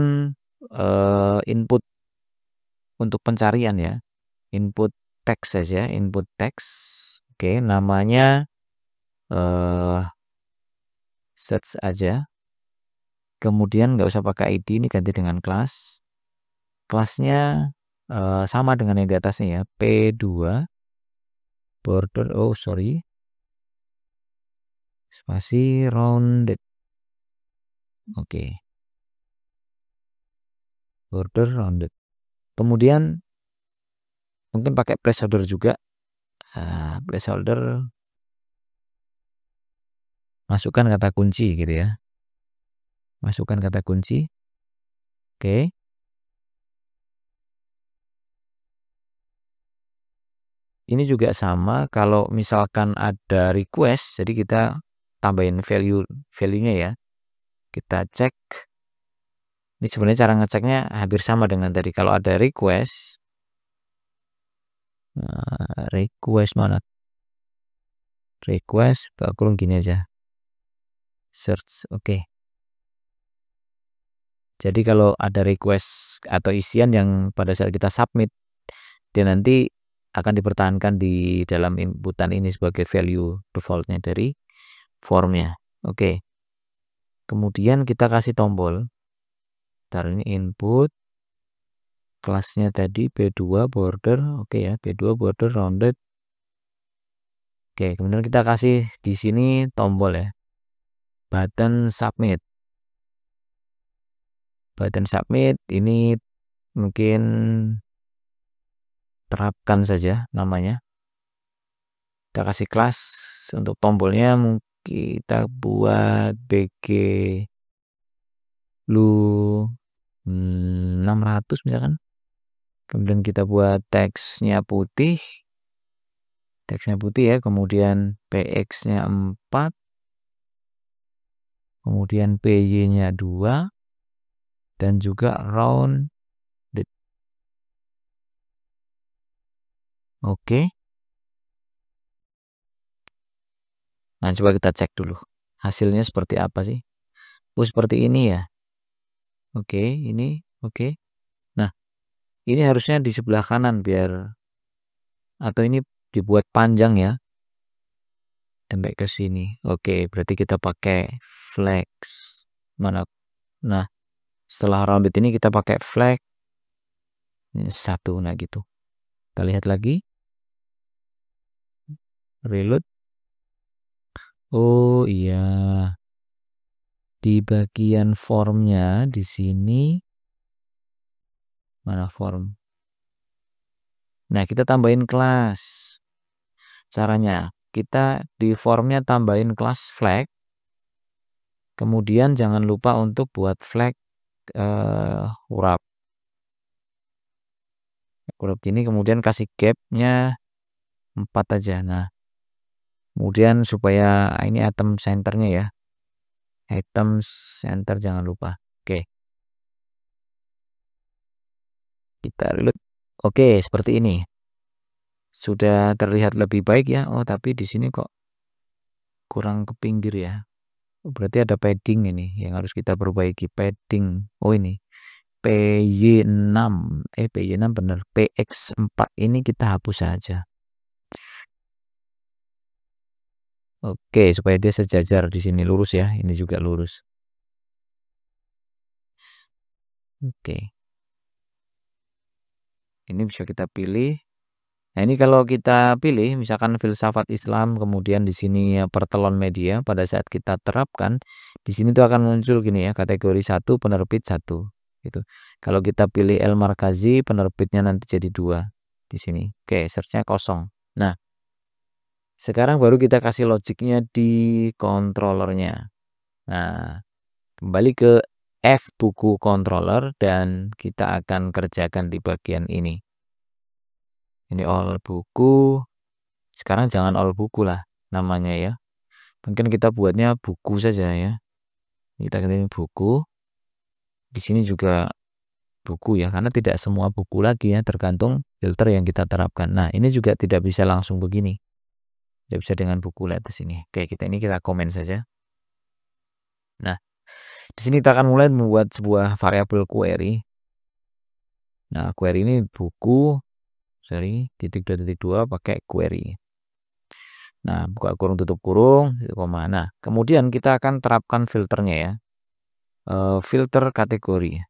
input untuk pencarian ya. Input teks saja, input teks. Oke, namanya search aja. Kemudian nggak usah pakai ID, ini ganti dengan kelas. Kelasnya sama dengan yang di atasnya ya, P2 border, spasi rounded. Oke. Border rounded. Kemudian mungkin pakai placeholder juga. Placeholder, masukkan kata kunci gitu ya. Masukkan kata kunci. Oke. Ini juga sama, kalau misalkan ada request, jadi kita tambahin value-nya ya. Kita cek. Ini sebenarnya cara ngeceknya hampir sama dengan tadi. Kalau ada request, request mana? Request, kurung gini aja. Search, oke. Jadi kalau ada request atau isian yang pada saat kita submit, dia nanti akan dipertahankan di dalam inputan ini sebagai value defaultnya dari formnya. Oke. Kemudian kita kasih tombol. Taruh ini input. Kelasnya tadi B2 border. Oke ya, B2 border rounded. Oke, kemudian kita kasih di sini tombol ya. Button submit. Button submit ini mungkin terapkan saja namanya. Kita kasih kelas untuk tombolnya, mungkin kita buat BG lu 600 misalkan. Kemudian kita buat teksnya putih. Teksnya putih ya, kemudian PX-nya 4. Kemudian PY-nya 2. Dan juga round. Oke. Nah, coba kita cek dulu. Hasilnya seperti apa sih? Seperti ini ya. Oke, ini oke. Nah, ini harusnya di sebelah kanan biar, atau ini dibuat panjang ya. Sampai ke sini. Oke, berarti kita pakai flex. Mana? Nah, setelah rounded ini kita pakai flag. Ini 1, nah gitu. Kita lihat lagi. Reload. Oh iya. Di bagian formnya di sini. Mana form? Nah, kita tambahin kelas. Caranya, kita di formnya tambahin kelas flag. Kemudian jangan lupa untuk buat flag wrap. Wrap ini kemudian kasih gapnya 4 aja. Nah, kemudian supaya ini item centernya ya. Item center jangan lupa. Oke. Kita reload. Oke, seperti ini. Sudah terlihat lebih baik ya. Oh, tapi di sini kok kurang ke pinggir ya. Berarti ada padding ini yang harus kita perbaiki. Padding. Oh, ini PY6 PY6 bener, PX4 ini kita hapus saja. Oke, supaya dia sejajar di sini lurus ya, ini juga lurus. Oke. Ini bisa kita pilih. Nah, ini kalau kita pilih misalkan filsafat Islam, kemudian di sini ya pertelon media, pada saat kita terapkan di sini tuh akan muncul gini ya, kategori 1 penerbit 1 gitu. Kalau kita pilih El Markazi, penerbitnya nanti jadi 2 di sini. Oke, search-nya kosong. Nah, sekarang baru kita kasih logiknya di controllernya. Nah, kembali ke F buku controller dan kita akan kerjakan di bagian ini. Ini all buku. Sekarang jangan all buku lah namanya ya. Mungkin kita buatnya buku saja ya. Kita ketik buku. Di sini juga buku ya, karena tidak semua buku lagi ya, tergantung filter yang kita terapkan. Nah, ini juga tidak bisa langsung begini. Tidak bisa dengan buku, lihat di sini. Oke, kita komen saja. Nah, di sini kita akan mulai membuat sebuah variabel query. Nah, query ini buku, titik 2 pakai query. Nah, buka kurung tutup kurung, koma. Nah, kemudian kita akan terapkan filternya ya. Filter kategori.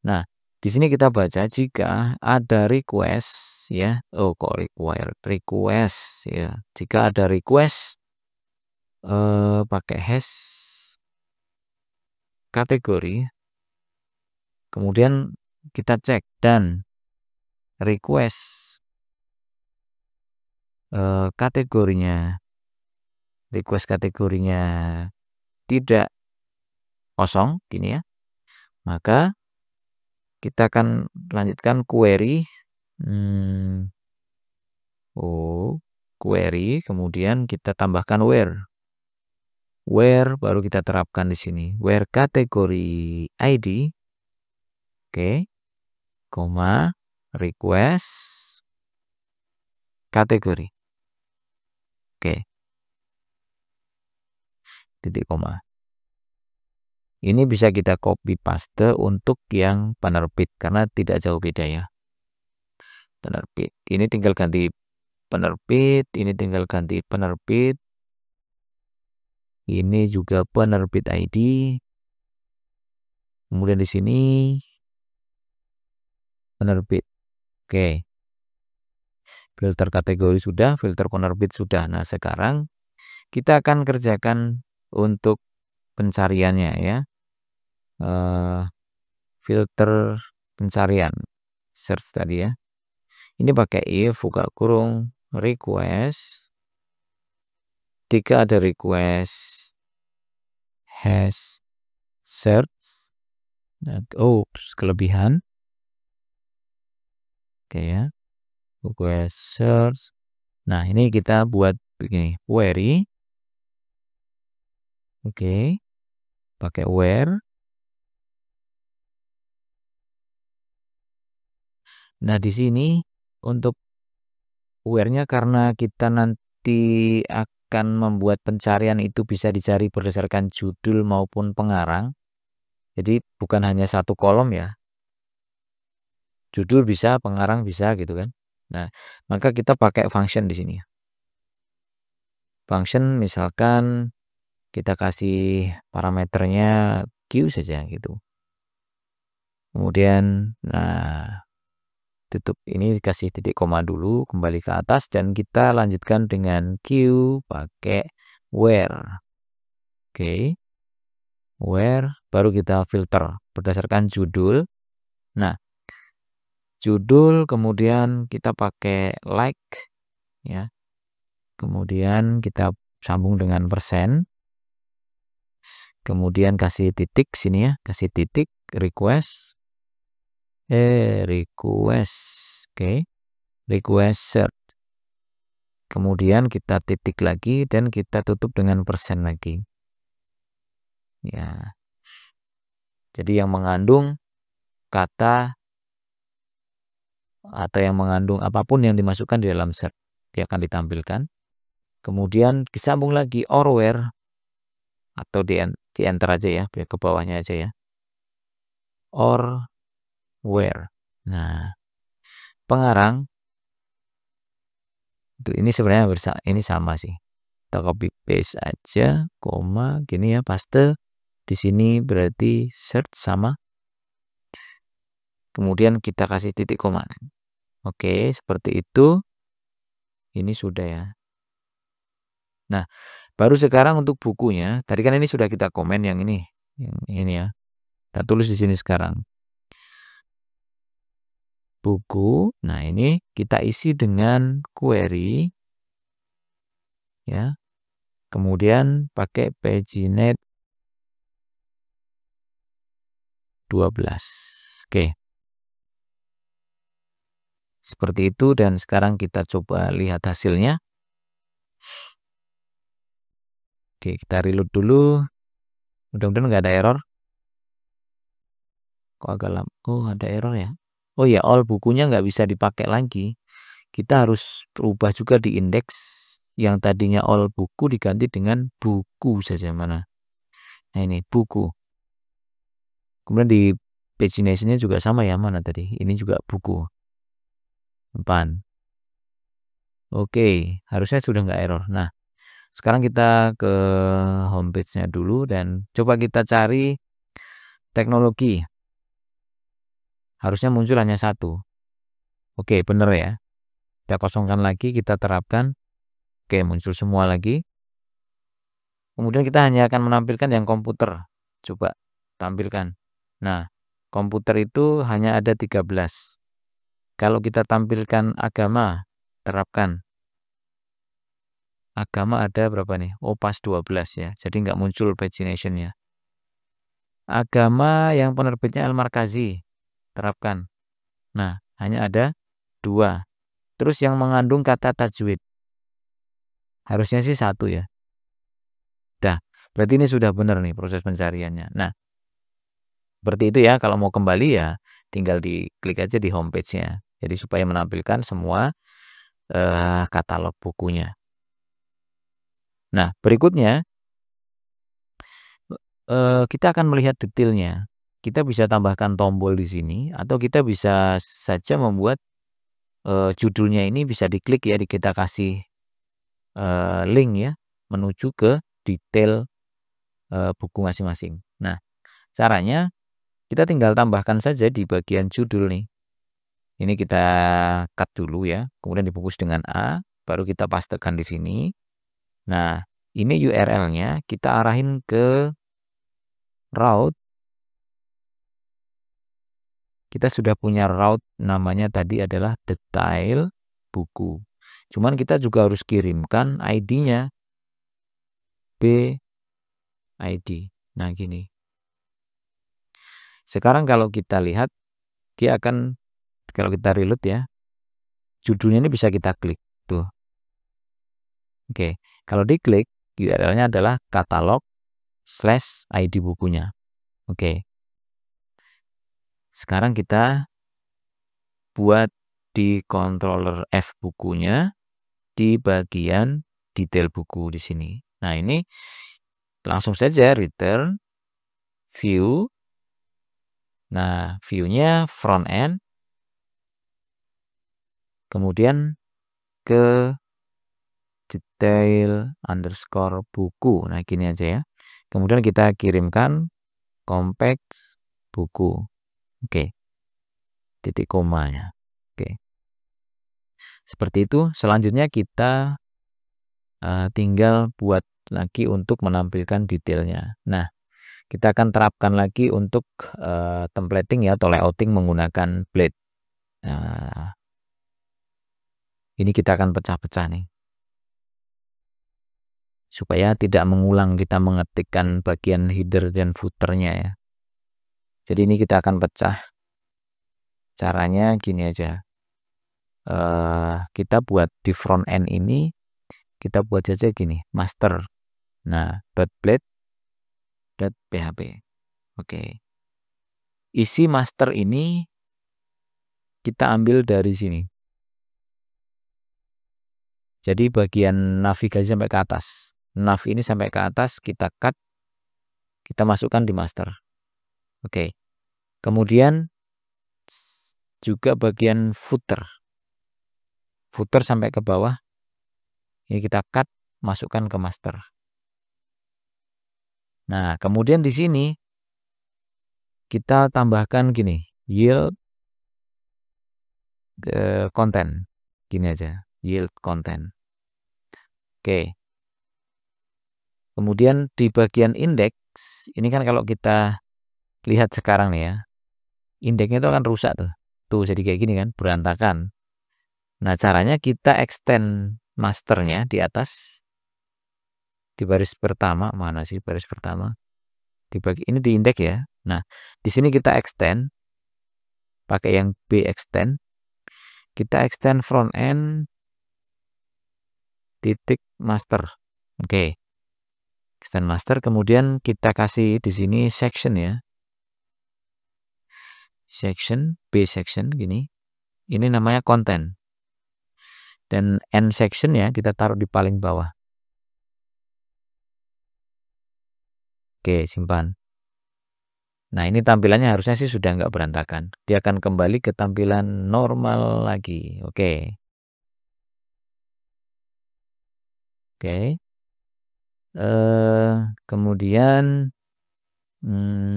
Nah, di sini kita baca jika ada request ya. Oh, kok request ya. Jika ada request pakai hash kategori, kemudian kita cek dan request request kategorinya tidak kosong gini ya, maka kita akan lanjutkan query query, kemudian kita tambahkan where baru kita terapkan di sini, where kategori ID, oke, koma, request kategori, oke, titik koma. Ini bisa kita copy paste untuk yang penerbit karena tidak jauh beda ya. Penerbit, ini tinggal ganti penerbit, ini tinggal ganti penerbit, ini juga penerbit ID, kemudian di sini penerbit, oke. Filter kategori sudah, filter penerbit sudah. Nah, sekarang kita akan kerjakan untuk pencariannya ya. Filter pencarian search tadi ya. Ini pakai if buka kurung request. Jika ada request hash search. Oops, kelebihan. Oke ya. Request search. Nah, ini kita buat begini, query. Oke. Pakai where. Nah, di sini untuk where-nya karena kita nanti akan membuat pencarian itu bisa dicari berdasarkan judul maupun pengarang. Jadi bukan hanya satu kolom ya. Judul bisa, pengarang bisa gitu kan. Nah, maka kita pakai function di sini. Function misalkan kita kasih parameternya Q saja gitu. Kemudian nah tutup ini dikasih titik koma dulu, kembali ke atas dan kita lanjutkan dengan Q pakai where. Oke. Where baru kita filter berdasarkan judul. Nah, judul kemudian kita pakai like ya. Kemudian kita sambung dengan persen. Kemudian kasih titik sini ya, kasih titik request oke. Request search. Kemudian kita titik lagi dan kita tutup dengan persen lagi. Ya. Jadi yang mengandung kata atau yang mengandung apapun yang dimasukkan di dalam search dia akan ditampilkan. Kemudian disambung lagi or where atau di enter aja ya, biar ke bawahnya aja ya. or where. Nah, pengarang ini sebenarnya ini sama sih. Kita copy paste aja, koma gini ya, paste. Di sini berarti search sama. Kemudian kita kasih titik koma. Oke, seperti itu. Ini sudah ya. Nah, baru sekarang untuk bukunya. Tadi kan ini sudah kita komen yang ini ya. Kita tulis di sini sekarang. Buku. Nah, ini kita isi dengan query ya. Kemudian pakai paginate 12. Oke. Seperti itu, dan sekarang kita coba lihat hasilnya. Oke, kita reload dulu. Mudah-mudahan nggak ada error. Kok agak lama? Oh, ada error ya. Oh ya, all bukunya nggak bisa dipakai lagi. Kita harus berubah juga di indeks. Yang tadinya all buku diganti dengan buku saja. Mana? Nah, ini buku. Kemudian di pagination-nya juga sama ya, mana tadi? Ini juga buku. 4. Oke, harusnya sudah nggak error. Nah, sekarang kita ke homepage-nya dulu dan coba kita cari teknologi. Harusnya muncul hanya satu. Oke, bener ya. Kita kosongkan lagi, kita terapkan. Oke, muncul semua lagi. Kemudian kita hanya akan menampilkan yang komputer. Coba tampilkan. Nah, komputer itu hanya ada 13. Kalau kita tampilkan agama, terapkan. Agama ada berapa nih? Oh, pas 12 ya. Jadi nggak muncul pagination-nya. Agama yang penerbitnya Al-Markazi, terapkan. Nah, hanya ada 2. Terus yang mengandung kata tajwid, harusnya sih 1 ya. Dah, berarti ini sudah benar nih proses pencariannya. Nah, seperti itu ya. Kalau mau kembali ya tinggal diklik aja di homepage-nya. Jadi supaya menampilkan semua katalog bukunya. Nah, berikutnya kita akan melihat detailnya. Kita bisa tambahkan tombol di sini, atau kita bisa saja membuat judulnya ini bisa diklik ya, kita kasih link ya menuju ke detail buku masing-masing. Nah, caranya kita tinggal tambahkan saja di bagian judul nih. Ini kita cut dulu ya, kemudian dibungkus dengan A, baru kita pastekan di sini. Nah, ini URL-nya kita arahin ke route. Kita sudah punya route, namanya tadi adalah detail buku. Cuman kita juga harus kirimkan ID-nya. BID. Nah, gini. Sekarang kalau kita lihat, dia akan, kalau kita reload ya, judulnya ini bisa kita klik. Tuh. Oke, kalau diklik, URL-nya adalah katalog/ID bukunya. Oke. Sekarang kita buat di controller F bukunya di bagian detail buku di sini. Nah, ini langsung saja return view. Nah, view-nya front end. Kemudian ke detail underscore buku. Nah, gini aja ya. Kemudian kita kirimkan compact buku. Oke. Titik komanya. Oke. Seperti itu. Selanjutnya kita tinggal buat lagi untuk menampilkan detailnya. Nah, kita akan terapkan lagi untuk templating ya, atau layouting menggunakan Blade. Nah, ini kita akan pecah-pecah nih. Supaya tidak mengulang kita mengetikkan bagian header dan footernya ya. Jadi ini kita akan pecah. Caranya gini aja. Kita buat di front end ini, kita buat saja gini, master. Nah, .blade.php. Oke. Isi master ini kita ambil dari sini. Jadi bagian navigasi sampai ke atas. Nav ini sampai ke atas kita cut, kita masukkan di master. Oke. Kemudian juga bagian footer sampai ke bawah. Ini kita cut, masukkan ke master. Nah, kemudian di sini kita tambahkan gini, yield content. Gini aja, yield content. Oke. Kemudian di bagian indeks, ini kan kalau kita lihat sekarang nih ya, indeksnya itu akan rusak tuh. Tuh jadi kayak gini kan, berantakan. Nah, caranya kita extend masternya di atas, di baris pertama. Mana sih baris pertama? Ini di indeks ya. Nah, di sini kita extend pakai yang B extend. Kita extend front end titik master. Oke. Extend master, kemudian kita kasih di sini section ya. Section, B section gini. Ini namanya content. Dan end section ya kita taruh di paling bawah. Oke, simpan. Nah, ini tampilannya harusnya sih sudah nggak berantakan. Dia akan kembali ke tampilan normal lagi. Oke. Oke. Kemudian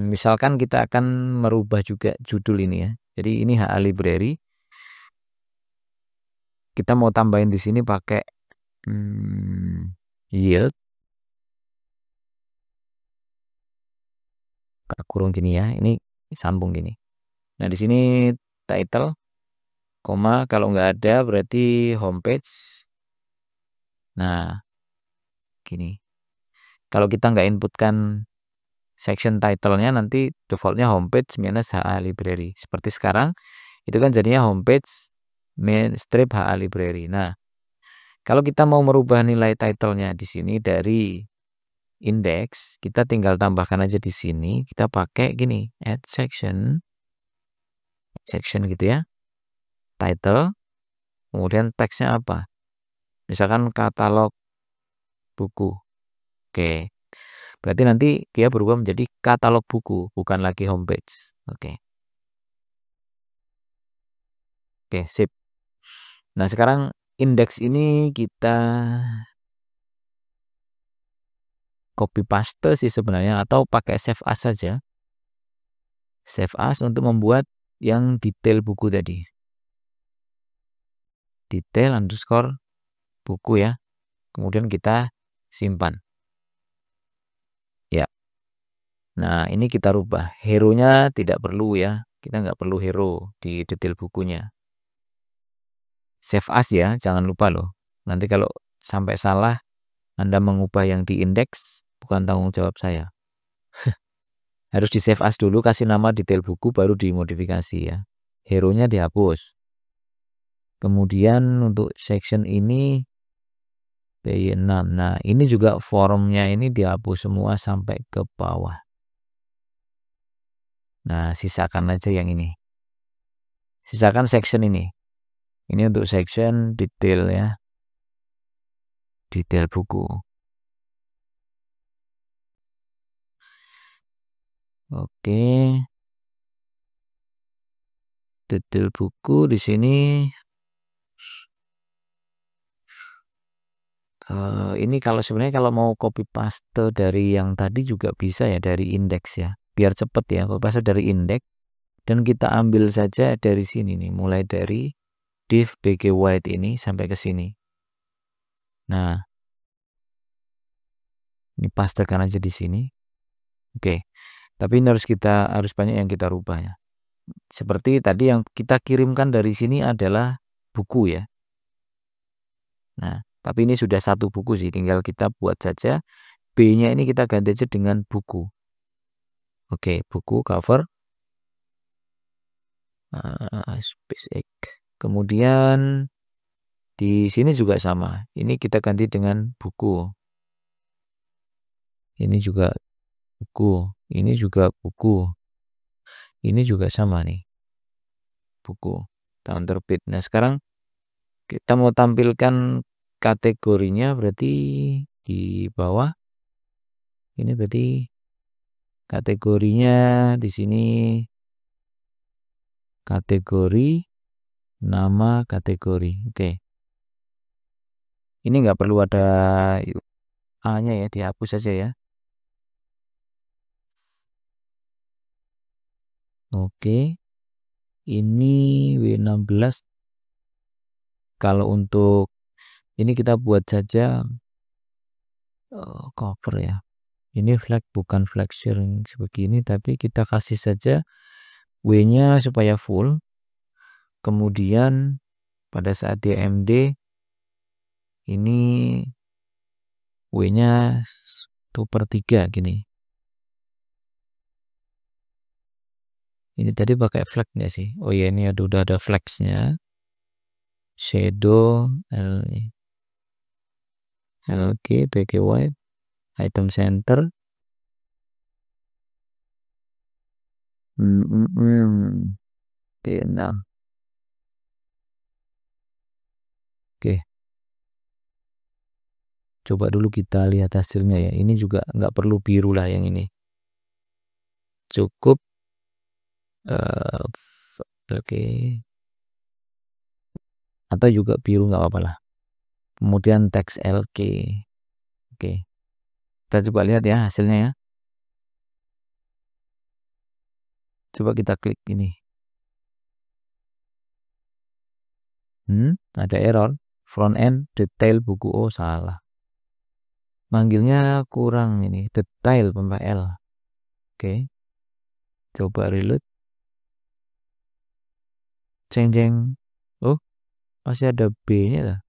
misalkan kita akan merubah juga judul ini ya. Jadi ini HA library. Kita mau tambahin di sini pakai yield. Kurung gini ya. Ini sambung gini. Nah, di sini title, koma, kalau nggak ada berarti homepage. Nah, gini. Kalau kita nggak inputkan section title-nya, nanti defaultnya homepage minus HA library. Seperti sekarang, itu kan jadinya homepage main strip HA library. Nah, kalau kita mau merubah nilai title-nya di sini dari index, kita tinggal tambahkan aja di sini. Kita pakai gini, add section gitu ya. Title, kemudian teksnya apa? Misalkan katalog buku. Oke. Berarti nanti dia berubah menjadi katalog buku, bukan lagi homepage. Oke. Oke, sip. Nah, sekarang indeks ini kita copy paste sih sebenarnya, atau pakai save as saja. Save as untuk membuat yang detail buku tadi. Detail underscore buku ya. Kemudian kita simpan. Ya. Nah, ini kita rubah. Hero-nya tidak perlu ya. Kita nggak perlu hero di detail bukunya. Save as ya, jangan lupa loh. Nanti kalau sampai salah Anda mengubah yang di indeks, bukan tanggung jawab saya. Harus di save as dulu, kasih nama detail buku, baru dimodifikasi ya. Hero-nya dihapus. Kemudian untuk section ini P6. Nah, ini juga formnya ini dihapus semua sampai ke bawah. Nah, sisakan aja yang ini. Sisakan section ini. Ini untuk section detail ya. Detail buku. Oke. Detail buku di sini. Ini kalau sebenarnya kalau mau copy paste dari yang tadi juga bisa ya, dari indeks ya. Biar cepet ya, copy paste dari indeks. Dan kita ambil saja dari sini nih, mulai dari div bg white ini sampai ke sini. Nah, ini pastekan aja di sini. Oke. Tapi ini harus banyak yang kita rubah ya. Seperti tadi yang kita kirimkan dari sini adalah buku ya. Nah, tapi ini sudah satu buku sih, tinggal kita buat saja B-nya ini kita ganti aja dengan buku. Oke, buku cover. Space egg. Kemudian di sini juga sama. Ini kita ganti dengan buku. Ini juga buku. Ini juga buku. Ini juga sama nih. Buku. Tahun terbit. Nah, sekarang kita mau tampilkan kategorinya, berarti di bawah. Ini berarti kategorinya di sini kategori, nama kategori. Oke. Ini nggak perlu ada A-nya ya, dihapus saja ya. Oke. Ini W16. Kalau untuk ini kita buat saja cover ya. Ini flag bukan flag sharing sebegini, tapi kita kasih saja W-nya supaya full. Kemudian pada saat dia MD ini W-nya 1/3 gini. Ini tadi pakai flag nggak sih? Oh ya, ini udah ada flagsnya. Shadow LK PG white item center. Oke, nah. Oke. Coba dulu kita lihat hasilnya ya. Ini juga nggak perlu biru lah yang ini. Cukup. Oke. Atau juga biru nggak apa-apa lah. Kemudian teks LK. Oke. Kita coba lihat ya hasilnya ya. Coba kita klik ini. Ada error. Front end detail buku. Oh, salah. Manggilnya kurang ini. Detail tambah L. Oke. Coba reload. Ceng. Oh, masih ada B-nya lah.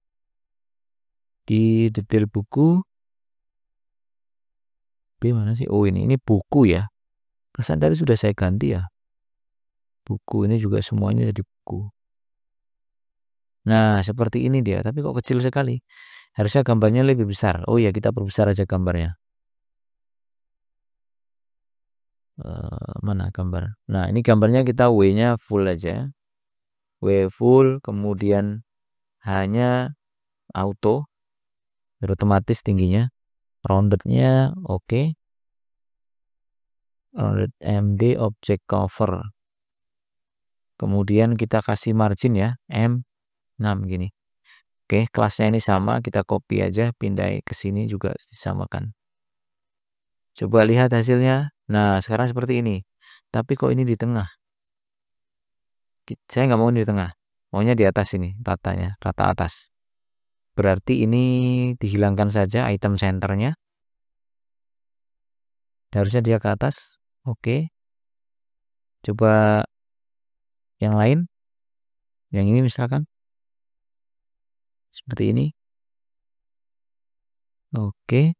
Di detail buku. B mana sih? Oh, ini buku ya. Perasaan tadi sudah saya ganti ya. Buku ini juga semuanya jadi buku. Nah, seperti ini dia. Tapi kok kecil sekali. Harusnya gambarnya lebih besar. Oh ya, kita perbesar aja gambarnya. Mana gambar? Nah, ini gambarnya kita W-nya full aja. W full, kemudian hanya auto. Otomatis tingginya. Roundednya oke. Rounded MD object cover. Kemudian kita kasih margin ya. M6 gini. Oke, kelasnya ini sama, kita copy aja, pindah ke sini juga disamakan. Coba lihat hasilnya. Nah, sekarang seperti ini. Tapi kok ini di tengah? Saya nggak mau di tengah. Maunya di atas ini, ratanya, rata atas. Berarti ini dihilangkan saja item centernya. Harusnya dia ke atas. Oke. Coba yang lain. Yang ini misalkan. Seperti ini. Oke.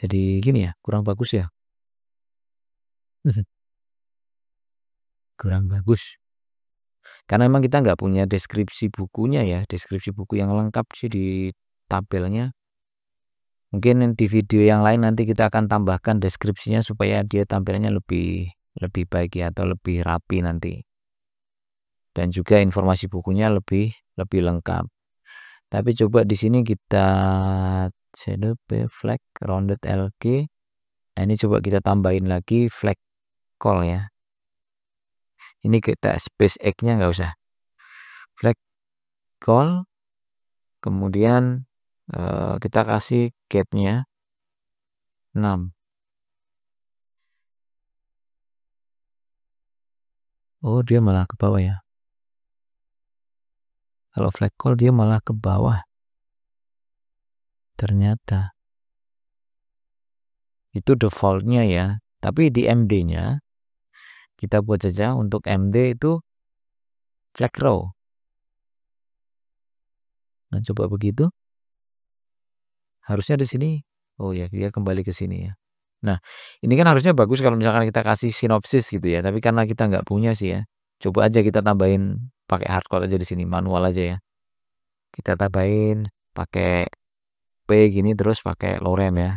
Jadi gini ya, kurang bagus ya. Kurang bagus. Karena memang kita nggak punya deskripsi bukunya ya. Deskripsi buku yang lengkap sih di tabelnya. Mungkin di video yang lain nanti kita akan tambahkan deskripsinya supaya dia tampilannya lebih baik ya, atau lebih rapi nanti. Dan juga informasi bukunya lebih lengkap. Tapi coba di sini kita shadow flag rounded LK. Nah, ini coba kita tambahin lagi flag call ya. Ini kita space X-nya nggak usah. Flag call. Kemudian kita kasih gap-nya 6. Oh, dia malah ke bawah ya. Kalau flag call dia malah ke bawah. Ternyata. Itu defaultnya ya. Tapi di MD-nya kita buat saja untuk MD itu flag row. Nah, coba begitu. Harusnya di sini. Oh ya, dia kembali ke sini ya. Nah, ini kan harusnya bagus kalau misalkan kita kasih sinopsis gitu ya. Tapi karena kita nggak punya sih ya. Coba aja kita tambahin pakai hardcode aja di sini, manual aja ya. Kita tambahin pakai P gini terus pakai lorem ya.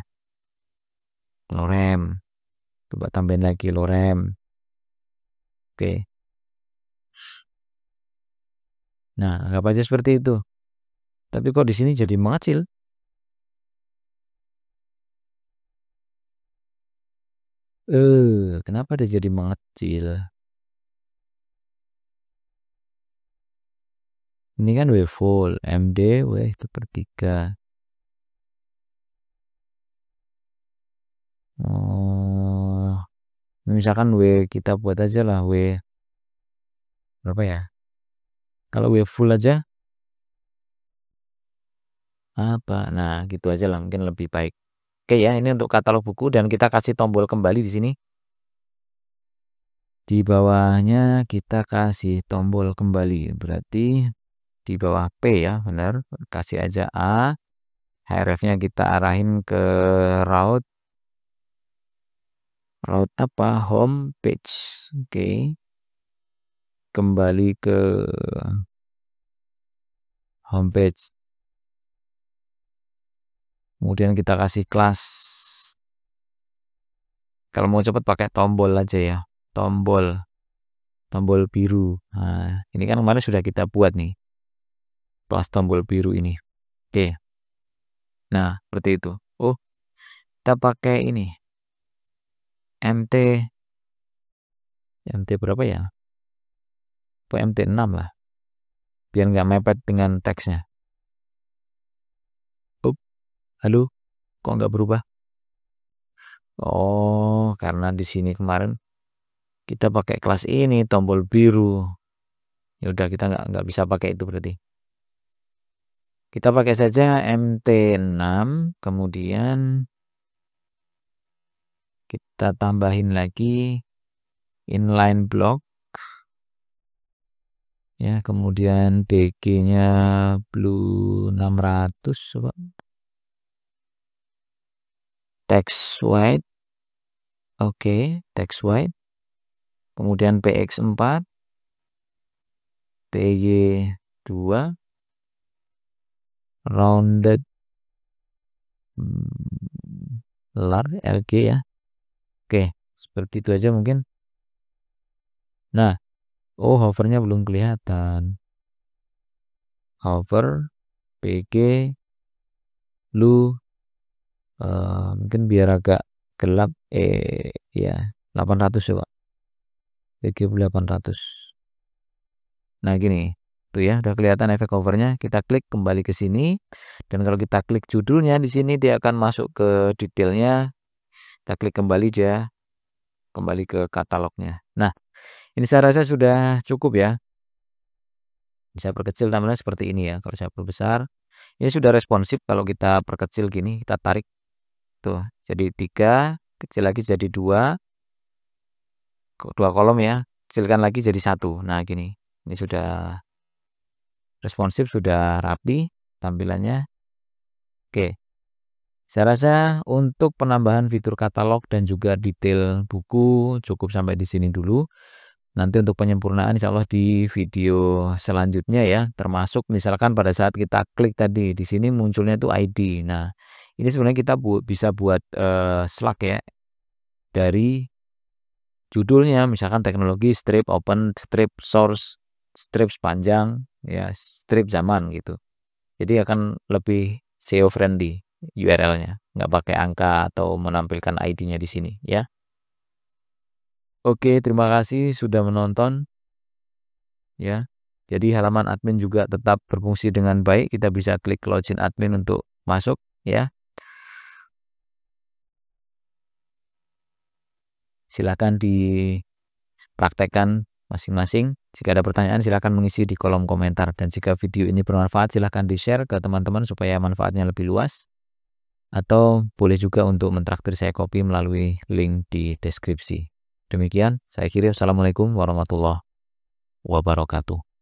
Lorem. Coba tambahin lagi lorem. Oke. Nah, anggap aja seperti itu. Tapi kok di sini jadi mengecil? Kenapa dia jadi mengecil? Ini kan W full, MD W itu per 3. Misalkan W kita buat aja lah W berapa ya? Kalau W full aja apa? Nah, gitu aja lah, mungkin lebih baik. Oke ya, ini untuk katalog buku dan kita kasih tombol kembali di sini. Di bawahnya kita kasih tombol kembali, berarti di bawah P ya, benar. Kasih aja A. href-nya kita arahin ke route apa? Home page. Oke. Kembali ke home page. Kemudian kita kasih kelas. Kalau mau cepat pakai tombol aja ya. Tombol biru. Nah, ini kan kemarin sudah kita buat nih. Kelas tombol biru ini. Oke. Nah, seperti itu. Oh, kita pakai ini. MT berapa ya? MT 6 lah. Biar nggak mepet dengan teksnya. Halo, kok nggak berubah? Oh, karena di sini kemarin kita pakai kelas ini tombol biru. Ya udah, kita nggak bisa pakai itu berarti. Kita pakai saja MT6, kemudian kita tambahin lagi inline block ya, kemudian DG-nya blue 600 coba. Text white. Oke, text white. Kemudian PX4, PY2, rounded lar LG ya. Oke, seperti itu aja mungkin. Nah, oh, hovernya belum kelihatan. Hover PG blue, mungkin biar agak gelap, ya 800 coba. PG 800. Nah, gini tuh ya, udah kelihatan efek hovernya. Kita klik kembali ke sini, dan kalau kita klik judulnya di sini dia akan masuk ke detailnya. Kita klik kembali, dia kembali ke katalognya. Nah, ini saya rasa sudah cukup ya. Bisa perkecil tampilannya seperti ini ya. Kalau saya perbesar, ini sudah responsif. Kalau kita perkecil gini, kita tarik tuh jadi 3, kecil lagi jadi 2 kolom ya, kecilkan lagi jadi 1. Nah, gini, ini sudah responsif, sudah rapi tampilannya. Oke, saya rasa untuk penambahan fitur katalog dan juga detail buku cukup sampai di sini dulu. Nanti untuk penyempurnaan insya Allah di video selanjutnya ya, termasuk misalkan pada saat kita klik tadi di sini munculnya itu ID. Nah, ini sebenarnya kita bisa buat slug ya dari judulnya, misalkan teknologi, strip, open, strip, source, strip sepanjang, ya strip zaman gitu. Jadi akan lebih SEO friendly URL-nya, nggak pakai angka atau menampilkan ID-nya di sini ya. Oke, terima kasih sudah menonton ya. Jadi halaman admin juga tetap berfungsi dengan baik. Kita bisa klik login admin untuk masuk ya. Silakan dipraktekkan masing-masing. Jika ada pertanyaan silakan mengisi di kolom komentar, dan jika video ini bermanfaat silakan di-share ke teman-teman supaya manfaatnya lebih luas, atau boleh juga untuk mentraktir saya kopi melalui link di deskripsi. Demikian saya kira, assalamualaikum warahmatullahi wabarakatuh.